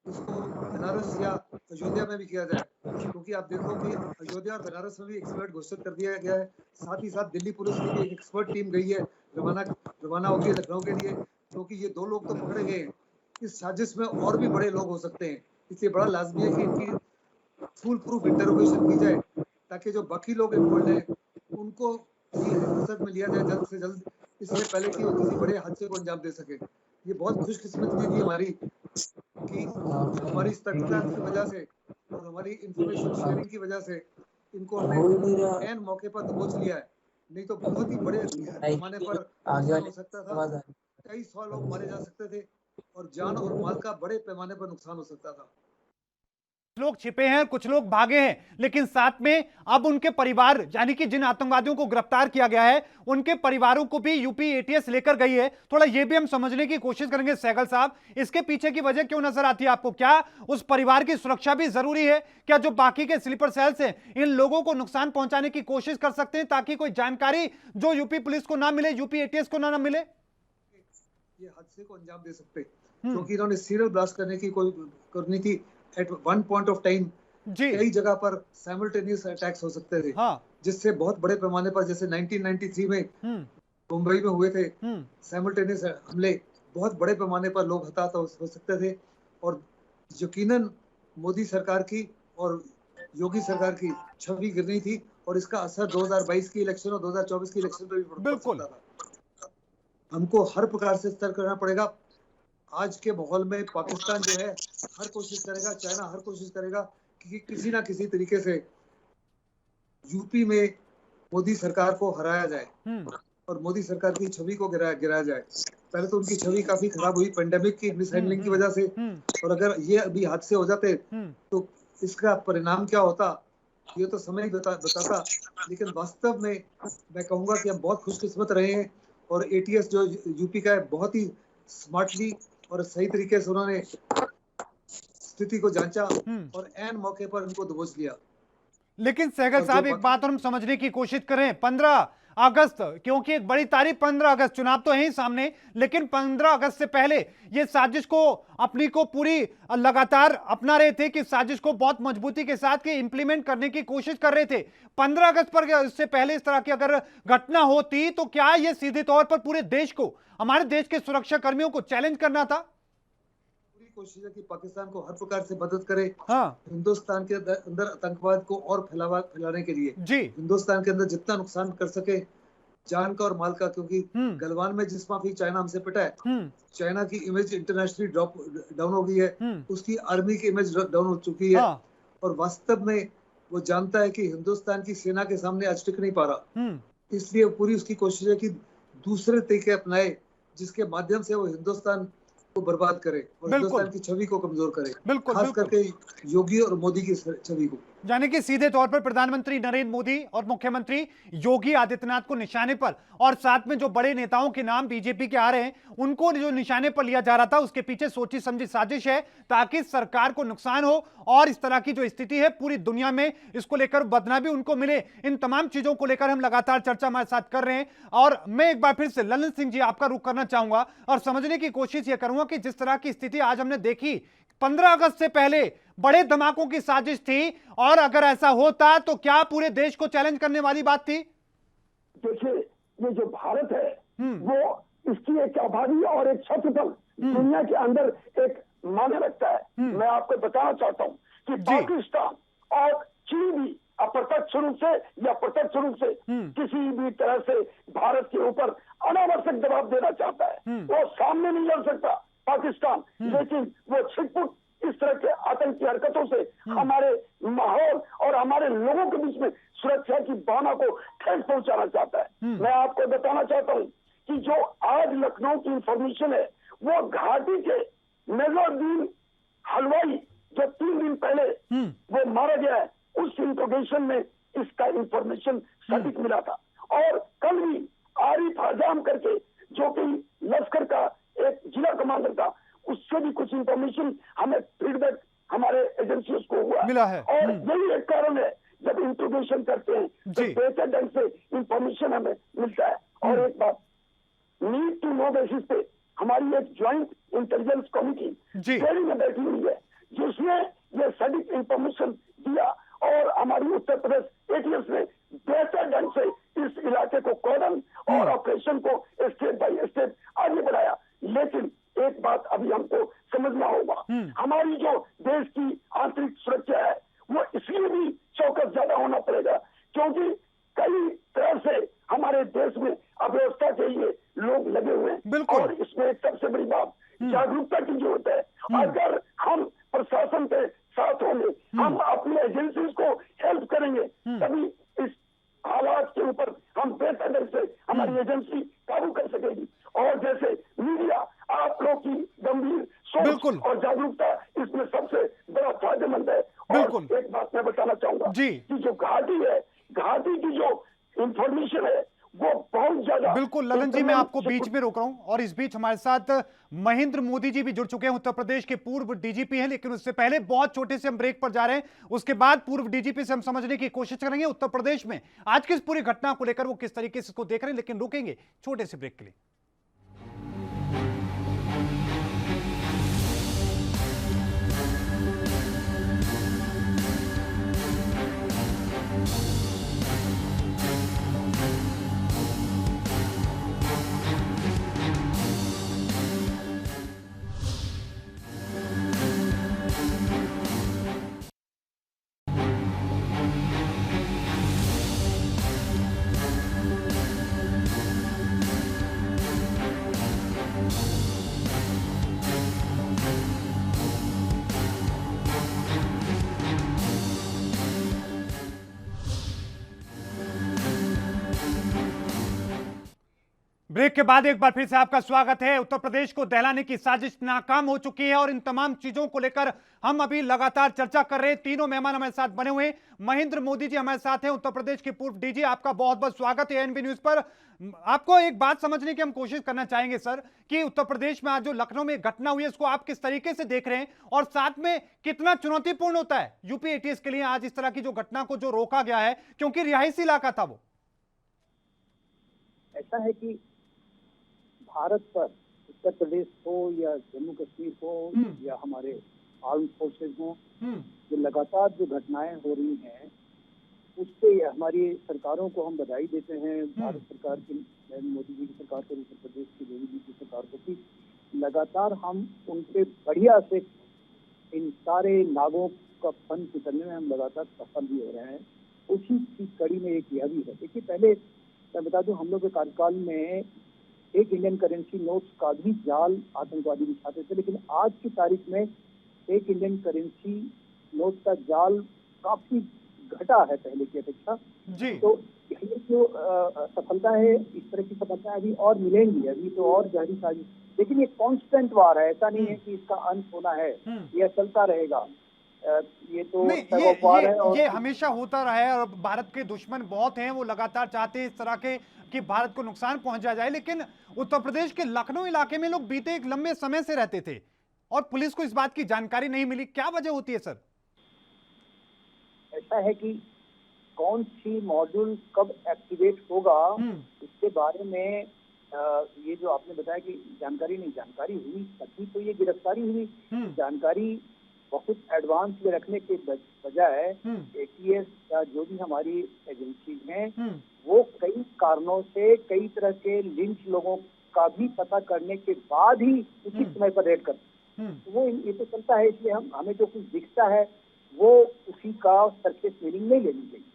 उसको बनारस या अयोध्या में भी किया जाए, क्योंकि आप देखो कि अयोध्या और बनारस में भी एक्सपर्ट घोषित कर दिया गया है। साथ ही साथ दिल्ली पुलिस की भी एक एक्सपर्ट टीम गई है, रवाना होगी लखनऊ के लिए, क्योंकि ये 2 लोग तो पकड़े गए हैं। इस साजिश में और भी बड़े लोग हो सकते हैं, इसलिए बड़ा लाजमी है कि इनकी फुल प्रूफ इंटरोगेशन की जाए, ताकि जो बाकी लोग इन्वॉल्व हैं उनको हिरासत में लिया जाए जल्द से जल्द, इससे पहले कि वो किसी बड़े हादसे को अंजाम दे सके। ये बहुत खुशकिस्मती थी हमारी कि हमारी सतर्कता की वजह से और हमारी इंफॉर्मेशन शेयरिंग की वजह से इनको हमने एन मौके पर दबोच लिया है। नहीं तो बहुत ही बड़े पैमाने पर नुकसान हो सकता था, कई 100 लोग मारे जा सकते थे और जान और माल का बड़े पैमाने पर नुकसान हो सकता था। लोग छिपे हैं, कुछ लोग भागे हैं, लेकिन साथ में अब उनके परिवार, यानी कि जिन आतंकवादियों को गिरफ्तार किया गया है उनके परिवारों को भी यूपी एटीएस लेकर गई है। थोड़ा यह भी हम समझने की कोशिश करेंगे सहगल साहब, इसके पीछे की वजह क्यों नजर आती है आपको? क्या उस परिवार की सुरक्षा भी जरूरी है? क्या जो बाकी के स्लीपर सेल्स हैं इन लोगों को नुकसान पहुंचाने की कोशिश कर सकते हैं ताकि कोई जानकारी जो यूपी पुलिस को ना मिले, यूपी एटीएस को ना मिले? ये हादसे को अंजाम दे सकते क्योंकि इन्होंने सीरियल ब्लास्ट करने की कोई करनी थी। At one point of time कई जगह पर साइमल्टेनियस अटैक्स हो सकते थे, जिससे बहुत बड़े पैमाने पर, जैसे 1993 में मुंबई में हुए थे साइमल्टेनियस हमले, बहुत बड़े पैमाने पर लोग हताहत हो सकते थे। और यकीनन मोदी सरकार की और योगी सरकार की छवि गिरनी थी और इसका असर 2022 की इलेक्शन और 2024 की इलेक्शन पर भी पड़ सकता था। हमको हर प्रकार से सतर्क रहना पड़ेगा। आज के माहौल में पाकिस्तान जो है हर कोशिश करेगा, चाइना हर कोशिश करेगा कि किसी ना किसी तरीके से यूपी में मोदी सरकार को हराया जाए और मोदी सरकार की छवि को गिराया जाए। पहले तो उनकी छवि काफी खराब हुई पेंडेमिक की मिसहैंडलिंग की वजह से, और अगर ये अभी हादसे हो जाते तो इसका परिणाम क्या होता ये तो समय ही बताता। लेकिन वास्तव में मैं कहूंगा कि हम बहुत खुशकिस्मत रहे हैं और एटीएस जो यूपी का है बहुत ही स्मार्टली और सही तरीके से उन्होंने स्थिति को जांचा और एन मौके पर उनको दबोच लिया। लेकिन सहगल साहब एक बात और हम समझने की कोशिश करें, 15 अगस्त, क्योंकि एक बड़ी तारीख 15 अगस्त, चुनाव तो है ही सामने, लेकिन 15 अगस्त से पहले ये साजिश को अपनी को पूरी लगातार अपना रहे थे कि साजिश को बहुत मजबूती के साथ के इंप्लीमेंट करने की कोशिश कर रहे थे। 15 अगस्त पर इससे पहले इस तरह की अगर घटना होती तो क्या ये सीधे तौर पर पूरे देश को, हमारे देश के सुरक्षा कर्मियों को चैलेंज करना था? कोशिश है कि पाकिस्तान को हर प्रकार से मदद करे हिंदुस्तान के अंदर आतंकवाद को और फैलाने के लिए जी हिंदुस्तान के अंदर जितना नुकसान कर सके जान का और माल का, क्योंकि गलवान में जिस माफी चाइना हमसे पिटा है, चाइना की इमेज इंटरनेशनली डाउन हो गई है, उसकी आर्मी की इमेज डाउन हो चुकी है और वास्तव में वो जानता है कि हिंदुस्तान की सेना के सामने आज टिक नहीं पा रहा। इसलिए पूरी उसकी कोशिश है कि दूसरे तरीके अपनाए जिसके माध्यम से वो हिंदुस्तान को बर्बाद करे और हिंदुस्तान की छवि को कमजोर करे, खास करके योगी और मोदी की छवि को। यानी कि सीधे तौर पर प्रधानमंत्री नरेंद्र मोदी और मुख्यमंत्री योगी आदित्यनाथ को निशाने पर, और साथ में जो बड़े नेताओं के नाम बीजेपी के आ रहे हैं उनको जो निशाने पर लिया जा रहा था, उसके पीछे सोची समझी साजिश है ताकि सरकार को नुकसान हो और इस तरह की जो स्थिति है पूरी दुनिया में इसको लेकर बदनामी उनको मिले। इन तमाम चीजों को लेकर हम लगातार चर्चा हमारे साथ कर रहे हैं और मैं एक बार फिर से ललन सिंह जी आपका रुख करना चाहूंगा और समझने की कोशिश यह करूंगा कि जिस तरह की स्थिति आज हमने देखी, 15 अगस्त से पहले बड़े धमाकों की साजिश थी और अगर ऐसा होता तो क्या पूरे देश को चैलेंज करने वाली बात थी? देखिए, ये जो भारत है वो इसकी एक आबादी और एक क्षेत्रफल दुनिया के अंदर एक मायने रखता है। मैं आपको बताना चाहता हूँ कि पाकिस्तान और चीन भी अप्रत्यक्ष रूप से या प्रत्यक्ष रूप से किसी भी तरह से भारत के ऊपर अनावश्यक दबाव देना चाहता है। वो सामने नहीं लड़ सकता पाकिस्तान, लेकिन वो छिटपुट इस तरह के आतंकी हरकतों से हमारे माहौल और हमारे लोगों के बीच में सुरक्षा की भावना को ठेस पहुंचाना चाहता है। मैं आपको बताना चाहता हूं कि जो आज लखनऊ की इंफॉर्मेशन है वो घाटी के नजरुद्दीन हलवाई जो 3 दिन पहले वो मारा गया है, उस इंट्रोगेशन में इसका इंफॉर्मेशन सटीक मिला था। और कल भी आरिफ आजम करके जो कि लश्कर का एक जिला कमांडर था, उससे भी कुछ इंफॉर्मेशन हमें फीडबैक हमारे एजेंसी को हुआ मिला है। और यही एक कारण है जब इंट्रोगेशन करते हैं तो बेहतर ढंग से इंफॉर्मेशन हमें मिलता है। और एक बात, नीड टू नो बेसिस पे हमारी एक ज्वाइंट इंटेलिजेंस कमेटी दिल्ली में बैठी हुई है जिसने ये सटीक इंफॉर्मेशन दिया और हमारी उत्तर प्रदेश एटीएस ने बेहतर ढंग से इस इलाके को कॉर्डन और ऑपरेशन को स्टेप बाय स्टेप आगे बढ़ाया। लेकिन एक बात अभी हमको समझना होगा, हमारी जो देश की आंतरिक सुरक्षा है वो इसलिए भी चौकस ज्यादा होना पड़ेगा क्योंकि कई तरह से हमारे देश में अव्यवस्था के लिए लोग लगे हुए हैं और इस उसमें एक सबसे बड़ी बात जागरूकता की जरूरत है। अगर हम प्रशासन के साथ होंगे, हम अपनी एजेंसीज को हेल्प करेंगे, तभी इस हालात के ऊपर हम बेहतर ढंग से हमारी एजेंसी काबू कर सकेगी। और जैसे मीडिया, आप लोग की गंभीर बिल्कुल। सोच और जागरूकता इसमें सबसे बड़ा फायदेमंद है। बिल्कुल। और एक बात मैं बताना चाहूंगा जी। कि जो घाटी है, घाटी की जो इंफॉर्मेशन है वो बहुत ज्यादा। बिल्कुल ललन जी, मैं आपको बीच में रोक रहा हूं और इस बीच हमारे साथ महेंद्र मोदी जी भी जुड़ चुके हैं। उत्तर प्रदेश के पूर्व डीजीपी हैं, लेकिन उससे पहले बहुत छोटे से हम ब्रेक पर जा रहे हैं। उसके बाद पूर्व डीजीपी से हम समझने की कोशिश करेंगे उत्तर प्रदेश में आज की इस पूरी घटना को लेकर वो किस तरीके से इसको देख रहे हैं, लेकिन रुकेंगे छोटे से ब्रेक के लिए। ब्रेक के बाद एक बार फिर से आपका स्वागत है। उत्तर प्रदेश को दहलाने की साजिश नाकाम हो चुकी है और इन तमाम चीजों को लेकर हम अभी लगातार चर्चा कर रहे हैं। तीनों मेहमान हमारे साथ बने हुए हैं। महेंद्र मोदी जी हमारे साथ हैं, उत्तर प्रदेश के पूर्व डीजी। आपका बहुत बहुत स्वागत है एएनबी न्यूज पर। आपको एक बात समझने की हम कोशिश करना चाहेंगे सर, कि उत्तर प्रदेश में आज जो लखनऊ में घटना हुई है इसको आप किस तरीके से देख रहे हैं और साथ में कितना चुनौतीपूर्ण होता है यूपी एटीएस के लिए आज इस तरह की जो घटना को जो रोका गया है, क्योंकि रिहायशी इलाका था वो। ऐसा है कि भारत पर उत्तर प्रदेश हो या जम्मू कश्मीर हो या हमारे आर्म फोर्सेज हो, जो लगातार जो घटनाएं हो रही हैं उससे हमारी सरकारों को हम बधाई देते हैं। भारत सरकार की, मोदी जी की सरकार को, उत्तर प्रदेश की योगी जी की सरकार को, कि लगातार हम उनके बढ़िया से इन सारे नागों का फन करने में हम लगातार सफल भी हो रहे हैं। उसी की कड़ी में एक यह भी है। देखिए, पहले मैं बता दूं, हम लोग के कार्यकाल में एक इंडियन करेंसी नोट्स का भी जाल आतंकवादी बिछाते थे, लेकिन आज की तारीख में एक इंडियन करेंसी नोट का जाल काफी घटा है पहले की अपेक्षा जी। तो ये जो सफलता है, इस तरह की सफलता अभी और मिलेंगी, अभी तो और गहरी साजिश, लेकिन ये कांस्टेंट वार है। ऐसा नहीं है कि इसका अंत होना है, यह चलता रहेगा। ये तो ये हमेशा होता रहा है और भारत के दुश्मन बहुत हैं, वो लगातार चाहते हैं इस तरह के कि भारत को नुकसान पहुंचा जाए। लेकिन उत्तर प्रदेश के लखनऊ इलाके में लोग बीते एक लंबे समय से रहते थे और पुलिस को इस बात की जानकारी नहीं मिली। क्या वजह होती है सर? ऐसा है कि कौन सी मॉड्यूल कब एक्टिवेट होगा इसके बारे में ये जो आपने बताया कि जानकारी नहीं, जानकारी हुई तभी तो ये गिरफ्तारी हुई। जानकारी बहुत एडवांस में रखने के बजाय एटीएस या जो भी हमारी एजेंसी हैं वो कई कारणों से कई तरह के लिंच लोगों का भी पता करने के बाद ही उसी समय पर रेड करते हैं। तो वो ये तो चलता है, इसलिए हमें जो कुछ दिखता है वो उसी का सरफेस मीनिंग नहीं लेनी चाहिए।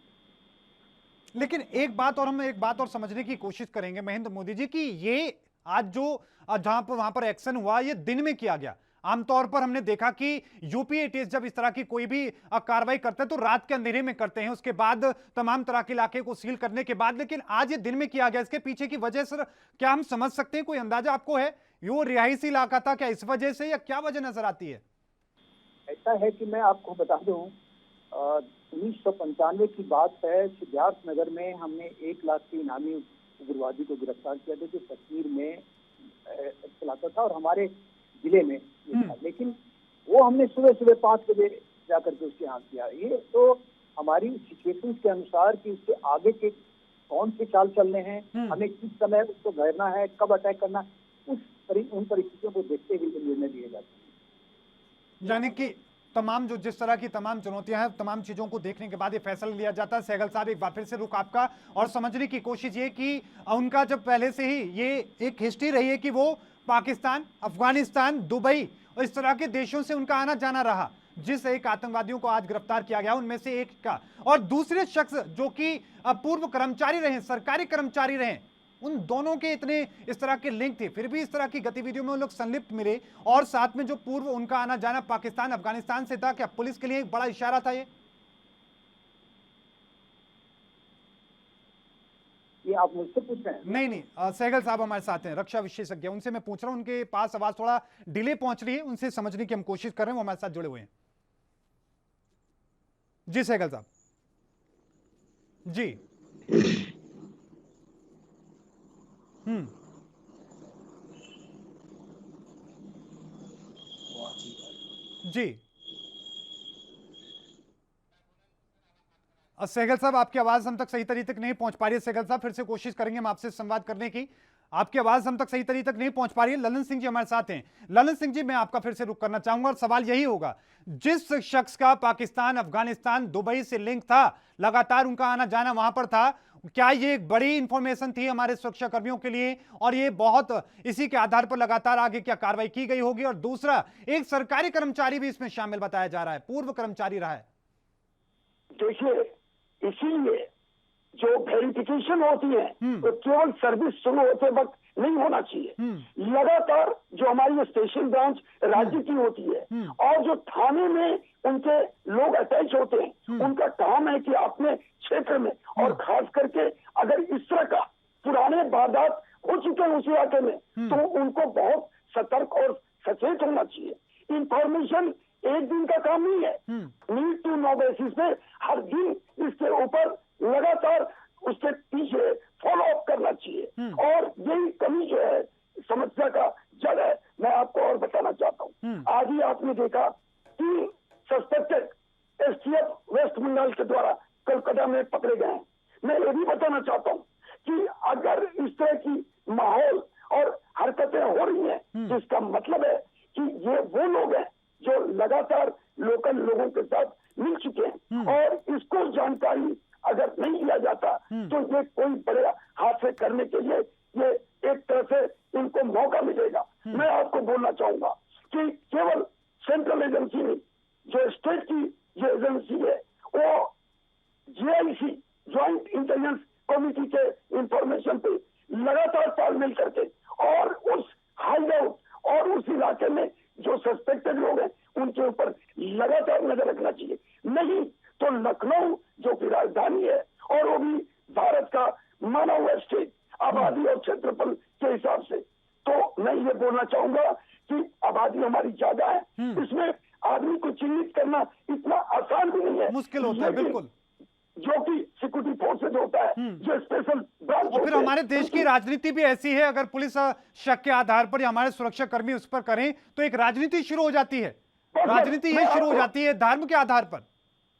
लेकिन एक बात और समझने की कोशिश करेंगे महेंद्र मोदी जी, कि ये आज जो जहां पर वहां पर एक्शन हुआ ये दिन में किया गया। आमतौर पर हमने देखा कि यूपी एटीएस जब इस तरह की कोई भी कार्रवाई करते हैं तो रात के अंधेरे में करते हैं, उसके बाद तमाम तरह के इलाके को सील करने के बाद, लेकिन आज ये दिन में किया गया। इसके पीछे की वजह सर क्या हम समझ सकते हैं? कोई अंदाजा आपको है? वो रिहायशी इलाका था क्या इस वजह से, या क्या वजह नजर आती है? ऐसा है कि मैं आपको बता दूं, 1995 की बात है, सिद्धार्थ नगर में हमने 1 लाख के इनामी उग्रवादी को गिरफ्तार किया था जो कश्मीर में चलाता था और हमारे जिले में था। लेकिन वो हमने सुबह 5 बजे जाकर के उसके हाथ किया। ये तो हमारी सिचुएशन के अनुसार कि उसके आगे के कौन से चाल चलने हैं, हमें किस समय उसको घेरना है, कब अटैक करना, उन परिस्थितियों को देखते हुए निर्णय लिए जाते हैं। यानी कि तमाम जो जिस तरह की तमाम चुनौतियां हैं, तमाम चीजों को देखने के बाद ये फैसला लिया जाता है। सहगल साहब, एक बार फिर से रुक आपका और समझने की कोशिश ये कि उनका जब पहले से ही ये एक हिस्ट्री रही है कि वो पाकिस्तान, अफगानिस्तान, दुबई और इस तरह के देशों से उनका आना जाना रहा। जिस एक आतंकवादियों को आज गिरफ्तार किया गया उनमें से एक का, और दूसरे शख्स जो कि पूर्व कर्मचारी रहे, सरकारी कर्मचारी रहे, उन दोनों के इतने इस तरह के लिंक थे, फिर भी इस तरह की गतिविधियों में उन लोग संलिप्त मिले, और साथ में जो पूर्व उनका आना जाना पाकिस्तान अफगानिस्तान से था, क्या पुलिस के लिए एक बड़ा इशारा था ये आप मुझसे पूछ रहे हैं? नहीं नहीं, सहगल साहब हमारे साथ हैं, रक्षा विशेषज्ञ, उनसे मैं पूछ रहा हूं, उनके पास आवाज थोड़ा डिले पहुंच रही है, उनसे समझने की हम कोशिश कर रहे हैं, वो हमारे साथ जुड़े हुए हैं। जी सहगल साहब। जी। जी सहगल साहब, आपकी आवाज हम तक सही तरीके तक नहीं पहुंच पा रही है। सहगल साहब, फिर से कोशिश करेंगे हम आपसे संवाद करने की, आपकी आवाज हम तक सही तरीके तक नहीं पहुंच पा रही है। ललन सिंह जी हमारे साथ हैं। ललन सिंह जी, मैं आपका फिर से रुख करना चाहूंगा, और सवाल यही होगा, जिस शख्स का पाकिस्तान अफगानिस्तान दुबई से लिंक था, लगातार उनका आना जाना वहां पर था, क्या ये एक बड़ी इंफॉर्मेशन थी हमारे सुरक्षा कर्मियों के लिए, और ये बहुत इसी के आधार पर लगातार आगे क्या कार्रवाई की गई होगी? और दूसरा, एक सरकारी कर्मचारी भी इसमें शामिल बताया जा रहा है, पूर्व कर्मचारी रहा है। देखिए, इसीलिए जो वेरिफिकेशन होती है तो केवल सर्विस शुरू होते वक्त नहीं होना चाहिए। लगातार जो हमारी स्टेशन ब्रांच राज्य की होती है और जो थाने में उनके लोग अटैच होते हैं, उनका काम है कि अपने क्षेत्र में, और खास करके अगर इस तरह का पुराने वारदात हो चुके हैं उस इलाके में, तो उनको बहुत सतर्क और सचेत होना चाहिए। इंफॉर्मेशन एक दिन का काम नहीं है, नीड टू नो बेसिस पे हर दिन इसके ऊपर लगातार उसके पीछे फॉलो अप करना चाहिए, और यही कमी जो है समस्या का जड़ है। मैं आपको और बताना चाहता हूँ, आज ही आपने देखा 3 सस्पेक्टेड एसटीएफ वेस्ट बंगाल के द्वारा कोलकाता में पकड़े गए हैं। मैं ये भी बताना चाहता हूँ कि अगर इस तरह की माहौल और हरकतें हो रही हैं, जिसका मतलब है कि ये वो लोग हैं जो लगातार लोकल लोगों के साथ मिल चुके हैं, और इसको जानकारी अगर नहीं दिया जाता तो ये कोई बड़े हादसे करने के लिए ये एक तरह से इनको मौका मिलेगा। मैं आपको बोलना चाहूंगा कि केवल सेंट्रल एजेंसी नहीं, जो स्टेट की जो एजेंसी है, वो जीआईसी ज्वाइंट इंटेलिजेंस कमेटी के इंफॉर्मेशन पे लगातार तालमेल करके, और उस हाईआउट और उस इलाके में जो सस्पेक्टेड लोग हैं उनके ऊपर लगातार नजर रखना चाहिए। नहीं तो लखनऊ जो कि राजधानी है, और वो भी भारत का माना हुआ स्टेट आबादी और क्षेत्रफल के हिसाब से, तो मैं ये बोलना चाहूंगा कि आबादी हमारी ज्यादा है, इसमें आदमी को चिन्हित करना इतना आसान भी नहीं है, मुश्किल होता है बिल्कुल, जो कि सिक्योरिटी फोर्सेज होता है, जो स्पेशल ब्रांच। फिर हमारे देश की राजनीति भी ऐसी है, अगर पुलिस शक के आधार पर या हमारे सुरक्षा कर्मी उस पर करें तो एक राजनीति शुरू हो जाती है, राजनीति ये शुरू हो जाती है धर्म के आधार पर।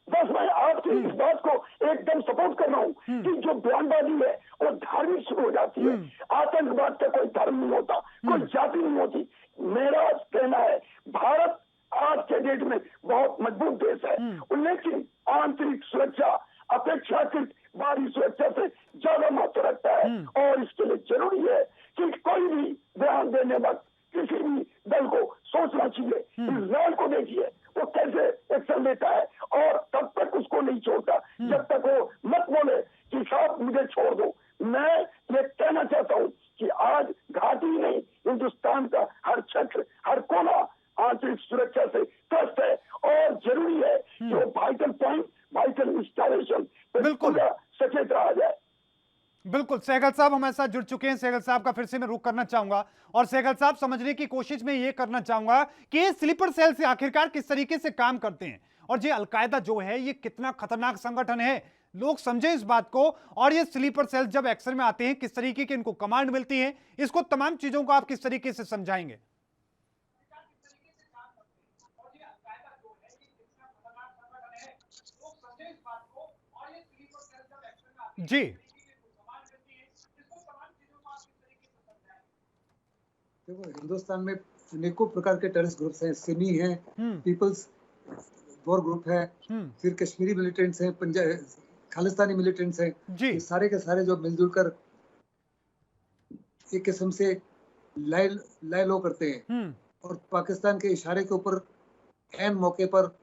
बस मैं आपकी इस बात को एकदम सपोर्ट कर रहा हूँ कि जो बयानबाजी है वो धार्मिक शुरू हो जाती है। आतंकवाद का कोई धर्म नहीं होता, कोई जाति नहीं होती। मेरा कहना है, भारत आज के डेट में बहुत मजबूत देश है, लेकिन आंतरिक सुरक्षा अपेक्षाकृत बाहरी सुरक्षा से ज्यादा महत्व रखता है, और इसके लिए जरूरी है कि कोई भी बयान देने वक्त किसी भी दल को सोचना चाहिए। इजराइल को देखिए वो कैसे एक्शन लेता है, और तब तक उसको नहीं छोड़ता जब तक वो मत बोले कि साहब मुझे छोड़ दो। मैं ये कहना चाहता हूँ कि आज घाटी ही नहीं, हिंदुस्तान का हर क्षेत्र, हर कोना आंतरिक सुरक्षा से त्रस्त है, और जरूरी है कि वो वाइटल पॉइंट, वाइटल इंस्टॉलेशन बिल्कुल सचेत रहा जाए। बिल्कुल, सहगल साहब हमारे साथ जुड़ चुके हैं। सहगल साहब का फिर से मैं रुख करना चाहूंगा, और सहगल साहब समझने की कोशिश में ये करना चाहूंगा कि ये स्लीपर सेल से आखिरकार किस तरीके से काम करते हैं, और ये अलकायदा जो है ये कितना खतरनाक संगठन है, लोग समझे इस बात को। और ये स्लीपर सेल जब एक्शन में आते हैं, किस तरीके की इनको कमांड मिलती है, इसको तमाम चीजों को आप किस तरीके से समझाएंगे? जी देखो, हिंदुस्तान में अनेकों प्रकार के टेररिस्ट ग्रुप्स हैं, सिमी है, पीपल्स वॉर ग्रुप है, फिर कश्मीरी मिलिटेंट्स हैं, पंजाब खालिस्तानी मिलिटेंट्स हैं, ये सारे के सारे जो मिलजुल कर एक किस्म से लाई लो करते हैं, और पाकिस्तान के इशारे के ऊपर ऐन मौके पर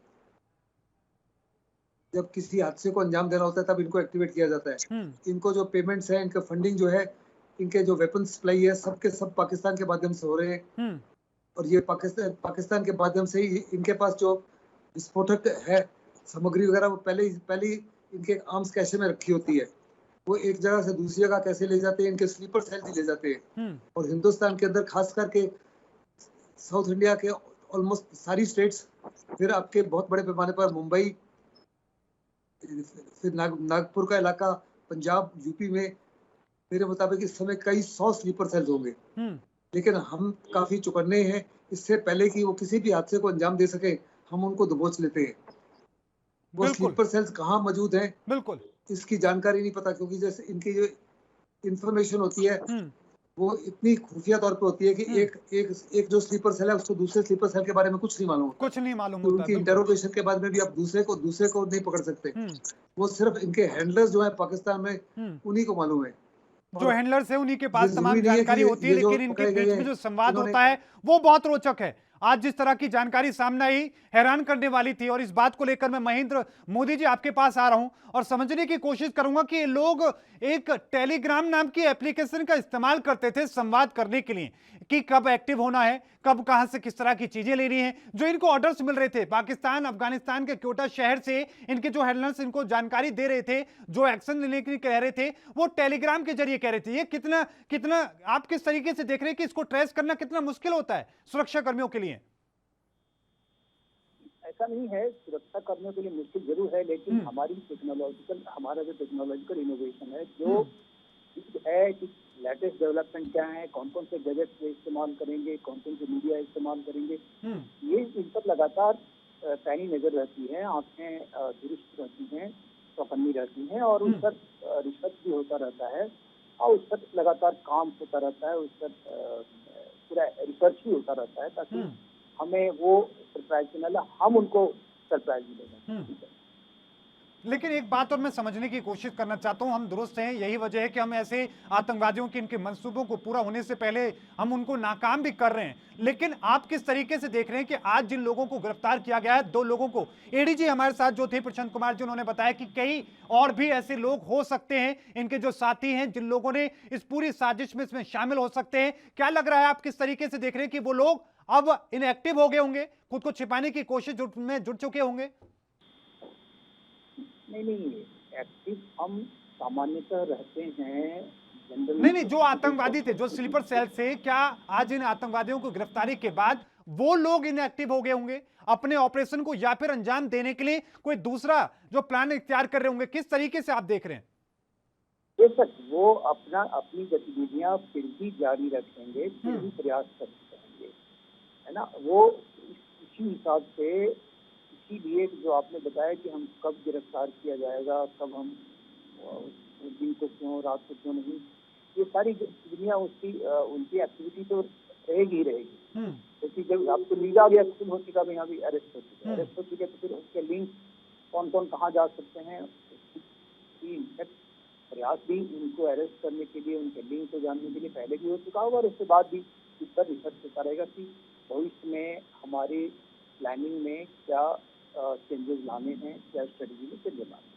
जब किसी हादसे को अंजाम देना होता है तब इनको एक्टिवेट किया जाता है। इनको जो पेमेंट्स है, इनका फंडिंग जो है इनके जो वेपन सप्लाई है सबके सब पाकिस्तान के माध्यम से हो रहे हैं। और ये पाकिस्तान के माध्यम से ही इनके पास जो विस्फोटक है सामग्री वगैरह वो पहले ही इनके आर्म्स कैशे में रखी होती है। वो एक जगह से दूसरी जगह कैसे ले जाते हैं, इनके स्लीपर सेल भी ले जाते हैं। और हिंदुस्तान के अंदर खास करके साउथ इंडिया के ऑलमोस्ट सारी स्टेट्स, फिर आपके बहुत बड़े पैमाने पर मुंबई, फिर नागपुर का इलाका, पंजाब, यूपी में मेरे मुताबिक इस समय कई 100 स्लीपर सेल्स होंगे। लेकिन हम काफी चौकन्ने हैं, इससे पहले कि वो किसी भी हादसे को अंजाम दे सके हम उनको दबोच लेते हैं। वो स्लीपर सेल्स कहाँ मौजूद हैं बिल्कुल इसकी जानकारी नहीं पता, क्योंकि जैसे इनकी जो इंफॉर्मेशन होती है वो इतनी खुफिया तौर पे होती है कि एक जो स्लीपर सेल है उसको दूसरे स्लीपर सेल के बारे में कुछ नहीं मालूम होता। उनकी इंटरोगेशन के बाद में भी आप दूसरे को नहीं पकड़ सकते। वो सिर्फ इनके हैंडलर्स जो है पाकिस्तान में उन्हीं को मालूम है। जो हैंडलर्स है उन्हीं के पास तमाम जानकारी होती है, लेकिन इनके बीच में जो संवाद होता है वो बहुत रोचक है। आज जिस तरह की जानकारी सामने आई हैरान करने वाली थी, और इस बात को लेकर मैं महेंद्र मोदी जी आपके पास आ रहा हूं और समझने की कोशिश करूंगा कि ये लोग एक टेलीग्राम नाम की एप्लीकेशन का इस्तेमाल करते थे संवाद करने के लिए कि कब एक्टिव होना है, कब कहां से किस तरह की चीजें लेनी है। जो इनको ऑर्डर्स मिल रहे थे पाकिस्तान अफगानिस्तान के क्योटा शहर से, इनके जो हैंडलर्स इनको जानकारी दे रहे थे, जो एक्शन लेने के लिए कह रहे थे, वो टेलीग्राम के जरिए कह रहे थे। ये कितना आप किस तरीके से देख रहे हैं कि इसको ट्रेस करना कितना मुश्किल होता है सुरक्षा कर्मियों के लिए? ऐसा नहीं है, सुरक्षा कर्मियों के लिए मुश्किल जरूर है, लेकिन हमारा जो टेक्नोलॉजिकल इनोवेशन है, जो है कि लेटेस्ट डेवलपमेंट क्या है, कौन कौन से गैजेट्स इस्तेमाल करेंगे, कौन कौन से मीडिया इस्तेमाल करेंगे, ये इन पर लगातार पैनी नजर रहती है, आंखें दुरुस्त रहती हैं, चौकन्नी रहती हैं, और उस पर रिसर्च भी होता रहता है और उस पर लगातार काम होता रहता है, उस पर पूरा रिसर्च भी होता रहता है ताकि हमें वो सरप्राइज मिले, हम उनको सरप्राइज मिलेगा। लेकिन एक बात और मैं समझने की कोशिश करना चाहता हूं, हम दुरुस्त हैं, यही वजह है कि हम ऐसे आतंकवादियों के इनके मंसूबों को पूरा होने से पहले हम उनको नाकाम भी कर रहे हैं। लेकिन आप किस तरीके से देख रहे हैं कि आज जिन लोगों को गिरफ्तार किया गया है, 2 लोगों को, एडीजी हमारे साथ जो थे प्रशांत कुमार जी, उन्होंने बताया कि कई और भी ऐसे लोग हो सकते हैं, इनके जो साथी हैं, जिन लोगों ने इस पूरी साजिश में इसमें शामिल हो सकते हैं। क्या लग रहा है, आप किस तरीके से देख रहे हैं कि वो लोग अब इनएक्टिव हो गए होंगे, खुद को छिपाने की कोशिश में जुट चुके होंगे? नहीं, एक्टिव हम सामान्यतः रहते हैं जनरल। नहीं, जो आतंकवादी थे, जो स्लीपर सेल से, क्या आज इन आतंकवादियों को गिरफ्तारी के बाद वो लोग इनएक्टिव हो गए होंगे अपने ऑपरेशन को, या फिर अंजाम देने के लिए कोई दूसरा जो प्लान इख्तियार कर रहे होंगे? किस तरीके से आप देख रहे हैं? बेशक वो अपनी गतिविधियां फिर भी जारी रखेंगे, फिर भी प्रयास करते रहेंगे, है ना। वो इसी हिसाब से, इसीलिए जो आपने बताया कि हम कब गिरफ्तार किया जाएगा, कब हम दिन को क्यों, रात को क्यों नहीं, ये सारी गतिविधियां उनकी एक्टिविटी तो रहेगी ही रहेगी। क्योंकि जब आपको लीजा भी एक्टिव हो चुका, यहाँ भी अरेस्ट हो चुके, तो फिर उसके लिंक कौन कौन कहाँ जा सकते हैं, प्रयास भी उनको अरेस्ट करने के लिए, उनके लिंक को जानने के लिए पहले भी हो चुका होगा, और उसके बाद भी इस पर रिसर्च होता रहेगा कि भविष्य में हमारी प्लानिंग में क्या चेंजेस लाने हैं, क्या स्ट्रेटजी में चेंजेस लाने हैं।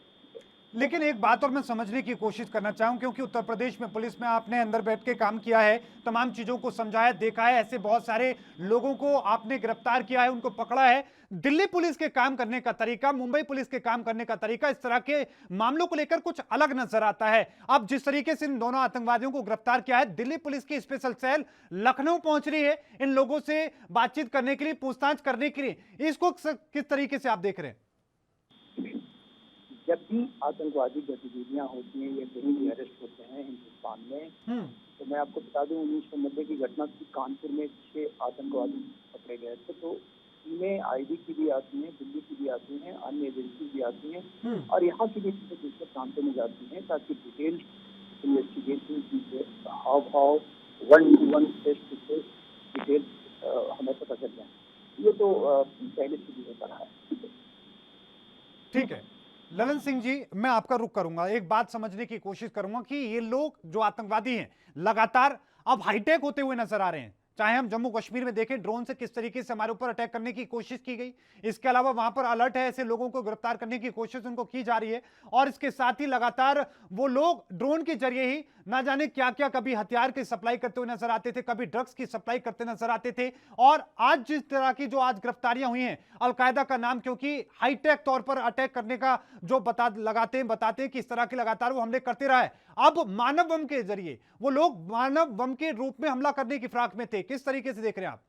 लेकिन एक बात और मैं समझने की कोशिश करना चाहूं, क्योंकि उत्तर प्रदेश में पुलिस में आपने अंदर बैठ के काम किया है, तमाम चीजों को समझाया, देखा है, ऐसे बहुत सारे लोगों को आपने गिरफ्तार किया है, उनको पकड़ा है। दिल्ली पुलिस के काम करने का तरीका, मुंबई पुलिस के काम करने का तरीका इस तरह के मामलों को लेकर कुछ अलग नजर आता है। अब जिस तरीके से इन दोनों आतंकवादियों को गिरफ्तार किया है, दिल्ली पुलिस की स्पेशल सेल लखनऊ पहुंच रही है इन लोगों से बातचीत करने के लिए, पूछताछ करने के लिए, इसको किस तरीके से आप देख रहे हैं? जब भी आतंकवादी गतिविधियां होती हैं या कहीं भी अरेस्ट होते हैं हिंदुस्तान में, तो मैं आपको बता दूं 1990 की घटना थी, कानपुर में 6 आतंकवादी पकड़े गए थे। तो इनमें आईबी की भी आती हैं, दिल्ली की भी आती हैं, अन्य एजेंसी भी आती हैं, और यहाँ की भी दूसरे प्रांतों में जाती हैं, ताकि डिटेल इन्वेस्टिगेशन की हाव 1-to-1 फेस-टू-फेस डिटेल हमें पता चल जाए। ये तो पहले से भी होता रहा है। ठीक है ललन सिंह जी, मैं आपका रुख करूंगा, एक बात समझने की कोशिश करूंगा कि ये लोग जो आतंकवादी हैं लगातार अब हाईटेक होते हुए नजर आ रहे हैं। चाहे हम जम्मू कश्मीर में देखें ड्रोन से किस तरीके से हमारे ऊपर अटैक करने की कोशिश की गई, इसके अलावा वहां पर अलर्ट है, ऐसे लोगों को गिरफ्तार करने की कोशिश उनको की जा रही है। और इसके साथ ही लगातार वो लोग ड्रोन के जरिए ही ना जाने क्या क्या, कभी हथियार की सप्लाई करते हुए नजर आते थे, कभी ड्रग्स की सप्लाई करते नजर आते थे। और आज जिस तरह की जो आज गिरफ्तारियां हुई हैं अलकायदा का नाम, क्योंकि हाईटेक तौर पर अटैक करने का जो बताते हैं कि इस तरह के लगातार वो हमले करते रहा है। अब मानव बम के जरिए वो लोग मानव बम के रूप में हमला करने की फिराक में थे, किस तरीके से देख रहे हैं आप?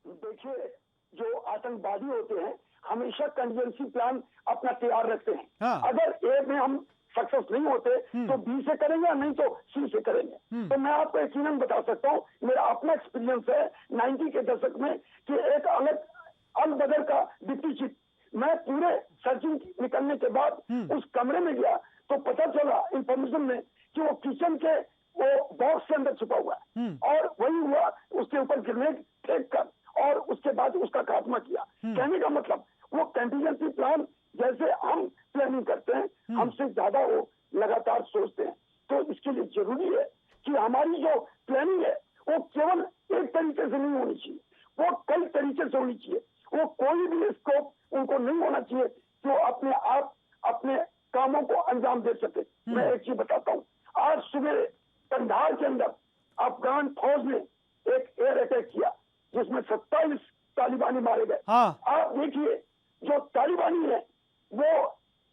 देखिए, जो आतंकवादी होते हैं हमेशा कंटिजेंसी प्लान अपना तैयार रखते हैं। हाँ। अगर ए में हम सक्सेस नहीं होते तो बी से करेंगे, नहीं तो सी से करेंगे। तो मैं आपको यकीनन बता सकता हूँ, मेरा अपना एक्सपीरियंस है 90 के दशक में कि एक अलग अल बदर का डिप्टी चीफ, मैं पूरे सर्चिंग निकलने के बाद उस कमरे में गया तो पता चला इंफॉर्मेशन में कि वो किचन के वो बॉक्स के अंदर छुपा हुआ है। और वही हुआ, उसके ऊपर ग्रेनेड फेंक कर और उसके बाद उसका खात्मा किया। कहने का मतलब वो कंटिजेंसी प्लान जैसे हम प्लानिंग करते हैं, हमसे ज्यादा वो लगातार सोचते हैं। तो इसके लिए जरूरी है कि हमारी जो प्लानिंग है वो केवल एक तरीके से नहीं होनी चाहिए, वो कई तरीके से होनी चाहिए। वो कोई भी स्कोप उनको नहीं होना चाहिए जो अपने आप अपने कामों को अंजाम दे सके। मैं एक चीज बताता हूँ, आज सुबह कंधार के अंदर अफगान फौज ने एक एयर अटैक किया जिसमें 27 तालिबानी मारे गए। हाँ। आप देखिए, जो तालिबानी है वो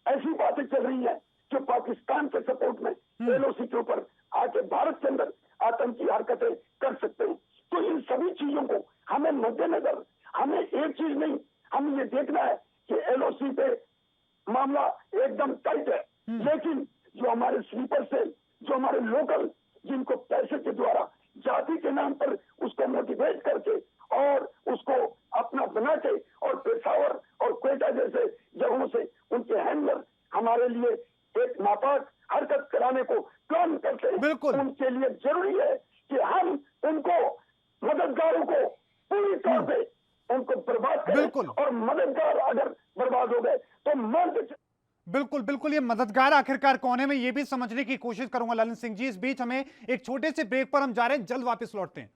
ऐसी बातें चल रही है जो पाकिस्तान के सपोर्ट में एलओसी के ऊपर आके भारत के अंदर आतंकी हरकतें कर सकते हैं। तो इन सभी चीजों को हमें मद्देनजर, हमें एक चीज नहीं, हमें ये देखना है कि एलओसी पे मामला एकदम टाइट है, लेकिन जो हमारे स्लीपर सेल, जो हमारे लोकल, जिनको पैसे के द्वारा जाति के नाम पर उसको मोटिवेट करके और उसको अपना बना के और पेशावर और क्वेटा जैसे जगहों से उनके हैंडलर हमारे लिए एक नापाक हरकत कराने को प्लान करते हैं, बिल्कुल। उनके लिए जरूरी है कि हम उनको मददगारों को पूरी तौर पे उनको बर्बाद करें। बिल्कुल। और मददगार अगर बर्बाद हो गए तो मर्द बिल्कुल ये मददगार आखिरकार कौन है, मैं ये भी समझने की कोशिश करूंगा ललन सिंह जी। इस बीच हमें एक छोटे से ब्रेक पर हम जा रहे हैं, जल्द वापस लौटते हैं।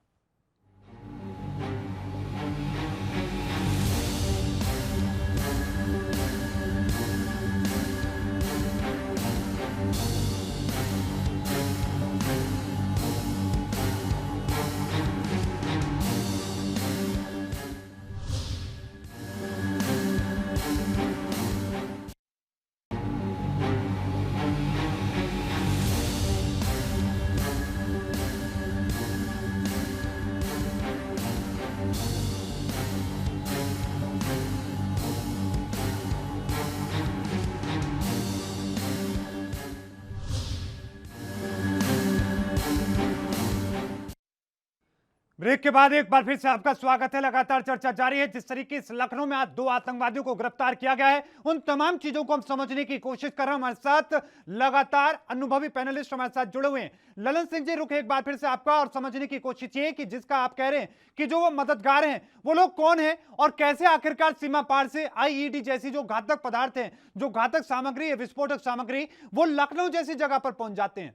ब्रेक के बाद एक बार फिर से आपका स्वागत है। लगातार चर्चा जारी है। जिस तरीके से लखनऊ में आज 2 आतंकवादियों को गिरफ्तार किया गया है, उन तमाम चीजों को हम समझने की कोशिश कर रहे हैं। हमारे साथ लगातार अनुभवी पैनलिस्ट हमारे साथ जुड़े हुए हैं। ललन सिंह जी, रुक एक बार फिर से आपका और समझने की कोशिश ये कि जिसका आप कह रहे हैं कि जो वो मददगार हैं वो लोग कौन हैं और कैसे आखिरकार सीमा पार से आईईडी जैसी जो घातक पदार्थ हैं, जो घातक सामग्री है, विस्फोटक सामग्री, वो लखनऊ जैसी जगह पर पहुंच जाते हैं।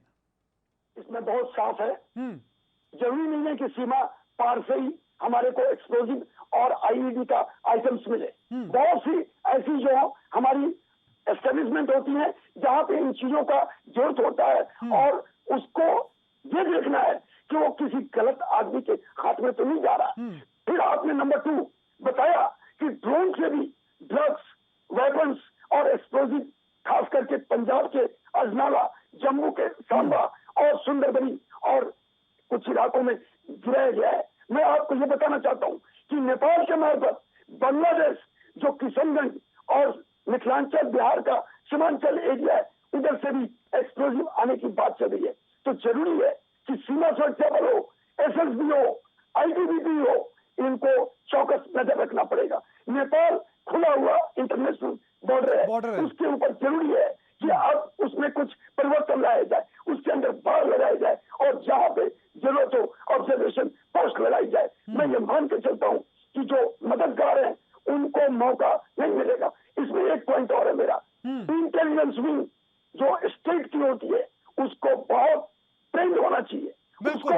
इसमें बहुत साफ है, जरूरी नहीं है कि सीमा पार से ही हमारे को एक्सप्लोजिव और आईईडी का आइटम्स मिले। बहुत सी ऐसी जो हमारी एस्टेब्लिशमेंट होती है जहां पे इन चीजों का जरूरत होता है और उसको ये देखना है कि वो किसी गलत आदमी के हाथ में तो नहीं जा रहा। फिर आपने नंबर 2 बताया कि ड्रोन से भी ड्रग्स, वेपन्स और एक्सप्लोजिव खास करके पंजाब के अजनाला, जम्मू के सांबा और सुंदरबनी और कुछ इलाकों में गिराया गया है। मैं आपको ये बताना चाहता हूँ कि नेपाल के मार्फत बांग्लादेश, जो किशनगंज और मिथिलांचल बिहार का सीमांचल एरिया है, उधर से भी एक्सप्लोजिव आने की बात चल रही है। तो जरूरी है कि सीमा सुरक्षा बल हो, एसएसबी हो, आईटीबीपी हो, इनको चौकस नजर रखना पड़ेगा। नेपाल खुला हुआ इंटरनेशनल बॉर्डर है, उसके ऊपर जरूरी है कि अब उसमें कुछ परिवर्तन लाया जाए, उसके अंदर बाड़ लगाया जाए और जहां पे जरूरत हो ऑब्जर्वेशन पोस्ट लगाई जाए। मैं ये मान के चलता हूँ कि जो मददगार हैं उनको मौका नहीं मिलेगा। इसमें एक पॉइंट और है मेरा, इंटेलिजेंस विंग जो स्टेट की होती है उसको बहुत ट्रेंड होना चाहिए, उसको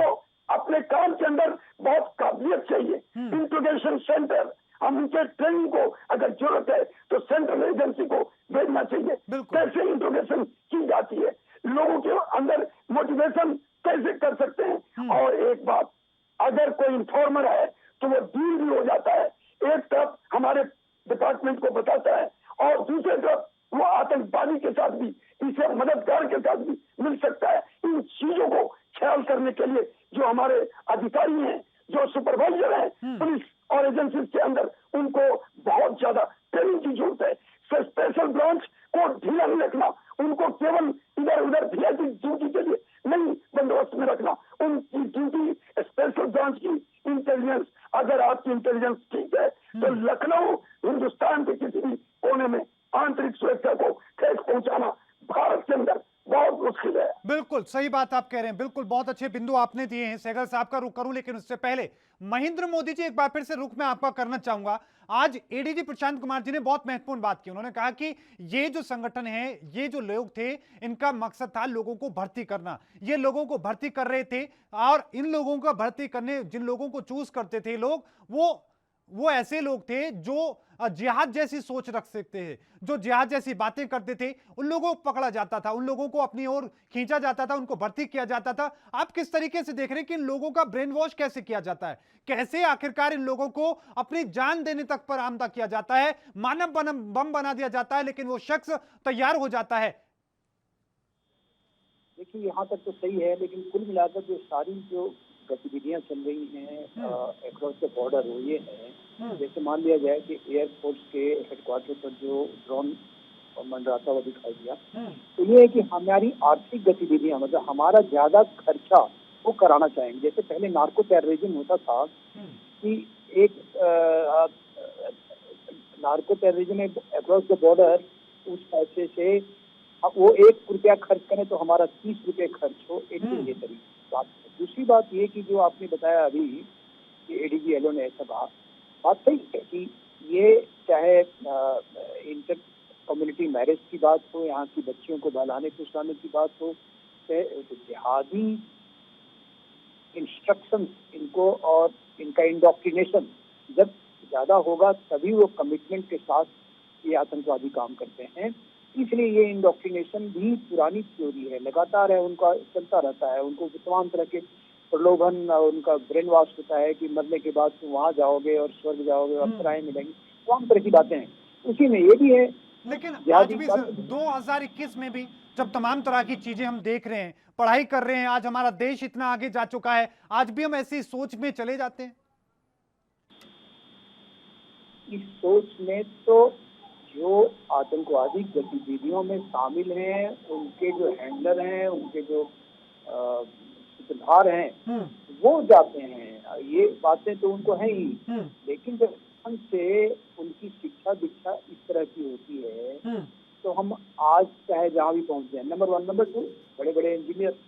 अपने काम के अंदर बहुत काबिलियत चाहिए। इंट्रोगेशन सेंटर, हम उनके ट्रेनिंग को अगर जरूरत है तो सेंट्रल एजेंसी को भेजना चाहिए। कैसे इंट्रोगेशन की जाती है, लोगों के अंदर मोटिवेशन कैसे कर सकते हैं। और एक बात, अगर कोई इन्फॉर्मर है तो वो डील भी हो जाता है। एक तरफ हमारे डिपार्टमेंट को बताता है और दूसरी तरफ वो आतंकवादी के साथ भी, इसे मददगार के साथ भी मिल सकता है। इन चीजों को ख्याल करने के लिए जो हमारे अधिकारी हैं, जो सुपरवाइजर हैं पुलिस और एजेंसी के अंदर, उनको बहुत ज्यादा ट्रेनिंग की जरूरत है। स्पेशल ब्रांच को ढीला नहीं रखना, उनको केवल इधर उधर वीआईपी ड्यूटी के लिए नहीं बंदोबस्त में रखना। उनकी ड्यूटी स्पेशल ब्रांच की इंटेलिजेंस, अगर आपकी इंटेलिजेंस ठीक है तो लखनऊ हिंदुस्तान के किसी भी कोने में आंतरिक सुरक्षा को ठेस पहुंचाना भारत के अंदर बहुत मुश्किल है। बिल्कुल सही बात आप कह रहे हैं, बिल्कुल बहुत अच्छे बिंदु आपने दिए हैं। सहगल साहब का रुख करूं, लेकिन उससे पहले महेंद्र मोदी जी, एक बार फिर से रुख में आपका करना चाहूंगा। आज एडीजी प्रशांत कुमार जी ने बहुत महत्वपूर्ण बात की। उन्होंने कहा कि ये जो संगठन है, ये जो लोग थे, इनका मकसद था लोगों को भर्ती करना। ये लोगों को भर्ती कर रहे थे और इन लोगों का भर्ती करने, जिन लोगों को चूज करते थे लोग, वो ऐसे लोग थे जो जिहाद जैसी सोच रख सकते हैं, जो जिहाद जैसी बातें करते थे। उन लोगों को पकड़ा जाता था, उन लोगों को अपनी ओर खींचा जाता था, उनको भर्ती किया जाता था। आप किस तरीके से देख रहे हैं कि इन लोगों का ब्रेन वॉश कैसे किया जाता है, कैसे आखिरकार इन लोगों को अपनी जान देने तक पर आमदा किया जाता है, मानव बम बना दिया जाता है, लेकिन वो शख्स तैयार हो जाता है। देखिए, यहाँ तक तो सही है, लेकिन कुल मिलाकर जो सारी जो गतिविधियां चल रही हैं अक्रॉस द बॉर्डर, वो ये है, जैसे मान लिया जाए कि एयरफोर्स के हेडक्वार्टर पर जो ड्रोन मंडराता हुआ दिखाई दिया, तो ये है कि हमारी आर्थिक गतिविधियां, मतलब हमारा ज्यादा खर्चा वो कराना चाहेंगे। जैसे पहले नार्को टेररिज्म होता था कि एक नार्को टेररिज्म में अक्रॉस द बॉर्डर उस पैसे से वो 1 रुपया खर्च करें तो हमारा 30 रुपये खर्च हो, एक ये तरीके बात। दूसरी बात ये कि जो आपने बताया अभी कि एडीजी एलो ने ऐसा कहा, बात सही है कि ये चाहे इंटर कम्युनिटी मैरिज की बात हो, यहाँ की बच्चियों को बहलाने फुसलाने की बात हो, जिहादी इंस्ट्रक्शन इनको और इनका इंडोक्ट्रिनेशन जब ज्यादा होगा तभी वो कमिटमेंट के साथ ये आतंकवादी काम करते हैं। इसलिए ये इंडोक्ट्रिनेशन भी पुरानी थ्योरी है, लगातार है, उनका चलता रहता है। उनको तमाम तरह के प्रलोभन, उनका ब्रेन वॉश होता है कि मरने के बाद तुम वहां जाओगे और स्वर्ग जाओगे, अप्सराएं मिलेंगी, तमाम तरह की बातें हैं। उसी में ये भी है। लेकिन आज भी 2021 में भी जब तमाम तरह की चीजें हम देख रहे हैं, पढ़ाई कर रहे हैं, आज हमारा देश इतना आगे जा चुका है, आज भी हम ऐसी सोच में चले जाते हैं। इस सोच में तो जो आतंकवादी गतिविधियों में शामिल हैं, उनके जो हैंडलर हैं, उनके जो सूत्रधार हैं, वो जाते हैं। ये बातें तो उनको है ही, लेकिन जब से उनकी शिक्षा दीक्षा इस तरह की होती है तो हम आज चाहे जहाँ भी पहुंच जाए, नंबर 1, नंबर 2, बड़े बड़े इंजीनियर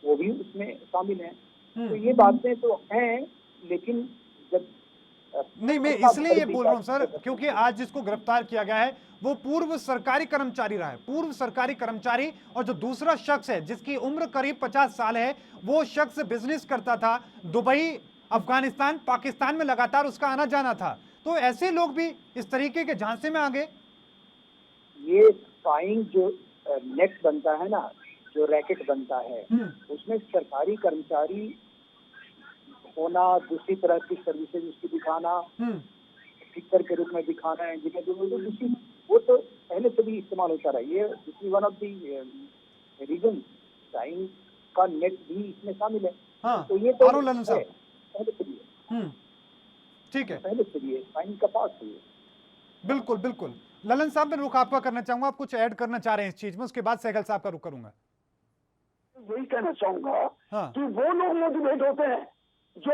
वो भी उसमें शामिल हैं। तो ये बातें तो हैं, लेकिन जब नहीं, मैं इसलिए ये बोल रहा हूं सर, क्योंकि आज जिसको गिरफ्तार किया गया है वो पूर्व सरकारी कर्मचारी रहा है, पूर्व सरकारी कर्मचारी। और जो दूसरा शख्स है जिसकी उम्र करीब 50 साल है, वो शख्स बिजनेस करता था दुबई, अफगानिस्तान, पाकिस्तान में लगातार उसका आना जाना था। तो ऐसे लोग भी इस तरीके के झांसे में आ गए। ये स्पाइंग जो नेट बनता है ना, जो रैकेट बनता है, उसमें सरकारी कर्मचारी होना, दूसरी तरह की सर्विसेज उसकी दिखाना, टीचर के रूप में दिखाना, इंजीनियर, वो तो पहले से भी इस्तेमाल होता रहा। ये दूसरी one of the reason time का नेट भी इसमें शामिल है। तो ये तो पहले से भी है, ठीक है, पहले से भी है, टाइम का पास है। बिल्कुल बिल्कुल। ललन साहब, मैं रुख आपका करना चाहूंगा, आप कुछ ऐड करना चाह रहे हैं इस चीज में, उसके बाद सहगल साहब का रुख करूंगा। यही कहना चाहूंगा कि वो लोग मोटिवेट होते हैं जो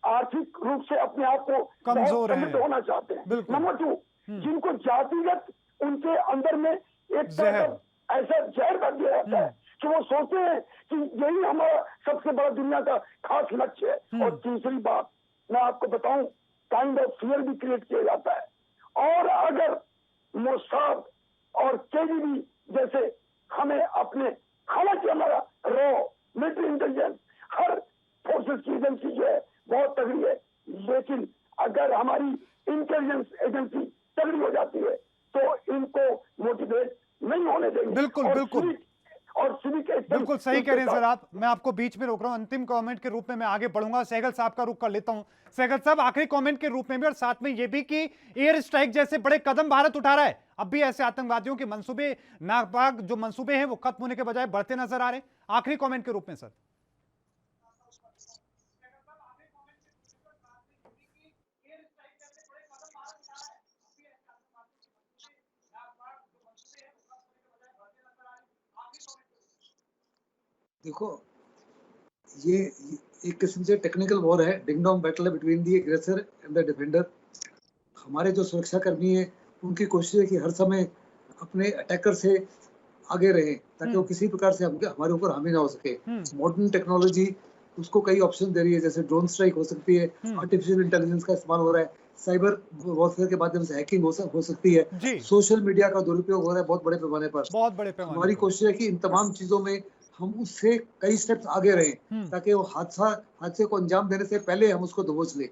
आर्थिक रूप से अपने आप को कमजोर होना चाहते हैं। नंबर 2, जिनको जातिगत उनके अंदर में एक ऐसा जहर भर दिया जाता है कि वो सोचते हैं कि यही हमारा सबसे बड़ा दुनिया का खास लक्ष्य है। और तीसरी बात मैं आपको बताऊं, काइंड ऑफ फियर भी क्रिएट किया जाता है। और अगर मोसाद और केजीबी जैसे हमें अपने, हालांकि हमारा रॉ मिलिट्री इंटेलिजेंस हर फोर्सेस की एजेंसी जो है बहुत तगड़ी है, लेकिन अगर हमारी इंटेलिजेंस एजेंसी तगड़ी हो जाती है तो इनको मोटिवेट नहीं होने देंगे। बिल्कुल और बिल्कुल सिविक बिल्कुल सही कह रहे हैं सर आप। मैं आपको बीच में रोक रहा हूं, अंतिम कमेंट के रूप में मैं आगे बढ़ूंगा, सहगल साहब का रुख कर लेता हूं। सहगल साहब, आखिरी कमेंट के रूप में भी और साथ में यह भी कि एयर स्ट्राइक जैसे बड़े कदम भारत उठा रहा है, अब भी ऐसे आतंकवादियों के मंसूबे नापाक जो मंसूबे हैं वो खत्म होने के बजाय बढ़ते नजर आ रहे हैं। आखिरी कमेंट के रूप में सर। देखो, ये एक किस्म से टेक्निकल वॉर है, डिंग डोंग बैटल है between the aggressor and the defender. हमारे जो सुरक्षा कर्मी है उनकी कोशिश है कि हर समय अपने अटैकर से आगे रहे ताकि वो किसी प्रकार से हमारे ऊपर हावी ना हो सके। मॉडर्न टेक्नोलॉजी उसको कई ऑप्शन दे रही है, जैसे ड्रोन स्ट्राइक हो सकती है, आर्टिफिशियल इंटेलिजेंस का इस्तेमाल हो रहा है, साइबर वॉरफेयर के माध्यम से हैकिंग हो सकती है, सोशल मीडिया का दुरुपयोग हो रहा है बहुत बड़े पैमाने पर। हमारी कोशिश है कि इन तमाम चीजों में हम उससे कई स्टेप्स आगे रहें ताकि वो हादसे को अंजाम देने से पहले हम उसको दबोच लें।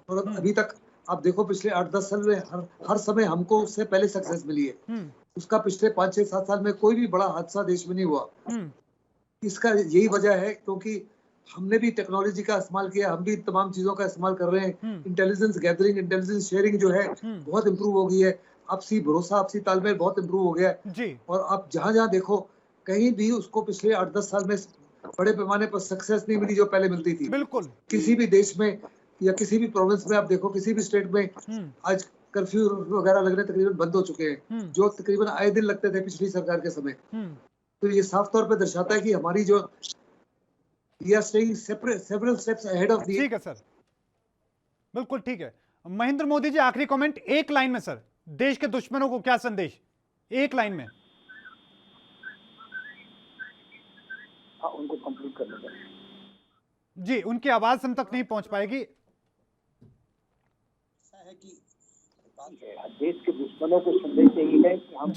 और अभी तक आप देखो पिछले 8-10 साल में हर समय हमको उससे पहले सक्सेस मिली है। उसका पिछले 5-6-7 साल में कोई भी बड़ा हादसा देश में नहीं हुआ। इसका यही वजह है क्योंकि हमने भी टेक्नोलॉजी का इस्तेमाल किया, हम भी तमाम चीजों का इस्तेमाल कर रहे हैं। इंटेलिजेंस गैदरिंग, इंटेलिजेंस शेयरिंग जो है बहुत इंप्रूव हो गई है, आपसी भरोसा, आपसी तालमेल बहुत इंप्रूव हो गया है। और आप जहां जहां देखो कहीं भी उसको पिछले 8-10 साल में बड़े पैमाने पर सक्सेस नहीं मिली जो पहले मिलती थी। बिल्कुल किसी भी देश में या किसी भी प्रोविंस में आप देखो, किसी भी स्टेट में आज कर्फ्यू वगैरह लगने तकरीबन बंद हो चुके हैं, जो तकरीबन आए दिन लगते थे पिछली सरकार के समय। तो ये साफ तौर पर दर्शाता है कि हमारी जो we are staying several steps ahead of the. ठीक है सर, बिल्कुल ठीक है। महेंद्र मोदी जी, आखिरी कमेंट एक लाइन में सर, देश के दुश्मनों को क्या संदेश, एक लाइन में। उनको कंप्लीट करना चाहिए जी, उनकी आवाज हम तक नहीं पहुंच पाएगी। देश के दुश्मनों को संदेश यही है कि हम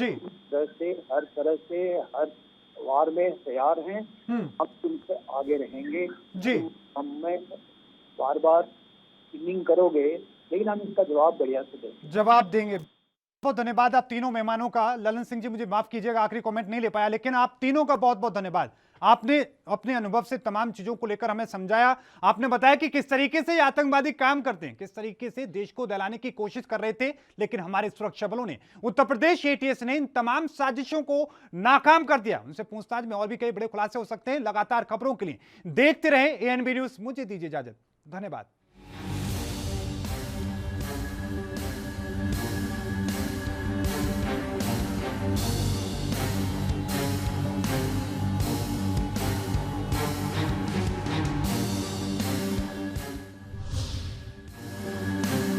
हर तरह से हर वार में तैयार हैं, हम तुमसे आगे रहेंगे जी। हमें बार बार किलिंग करोगे लेकिन हम इसका जवाब बढ़िया से देंगे, जवाब देंगे। बहुत धन्यवाद आप तीनों मेहमानों का। ललन सिंह जी, मुझे माफ कीजिएगा आखिरी कमेंट नहीं ले पाया, लेकिन आप तीनों का बहुत बहुत धन्यवाद। आपने अपने अनुभव से तमाम चीजों को लेकर हमें समझाया। आपने बताया कि किस तरीके से आतंकवादी काम करते हैं, किस तरीके से देश को दहलाने की कोशिश कर रहे थे, लेकिन हमारे सुरक्षा बलों ने, उत्तर प्रदेश एटीएस ने इन तमाम साजिशों को नाकाम कर दिया। उनसे पूछताछ में और भी कई बड़े खुलासे हो सकते हैं। लगातार खबरों के लिए देखते रहे एएनबी न्यूज। मुझे दीजिए इजाजत, धन्यवाद।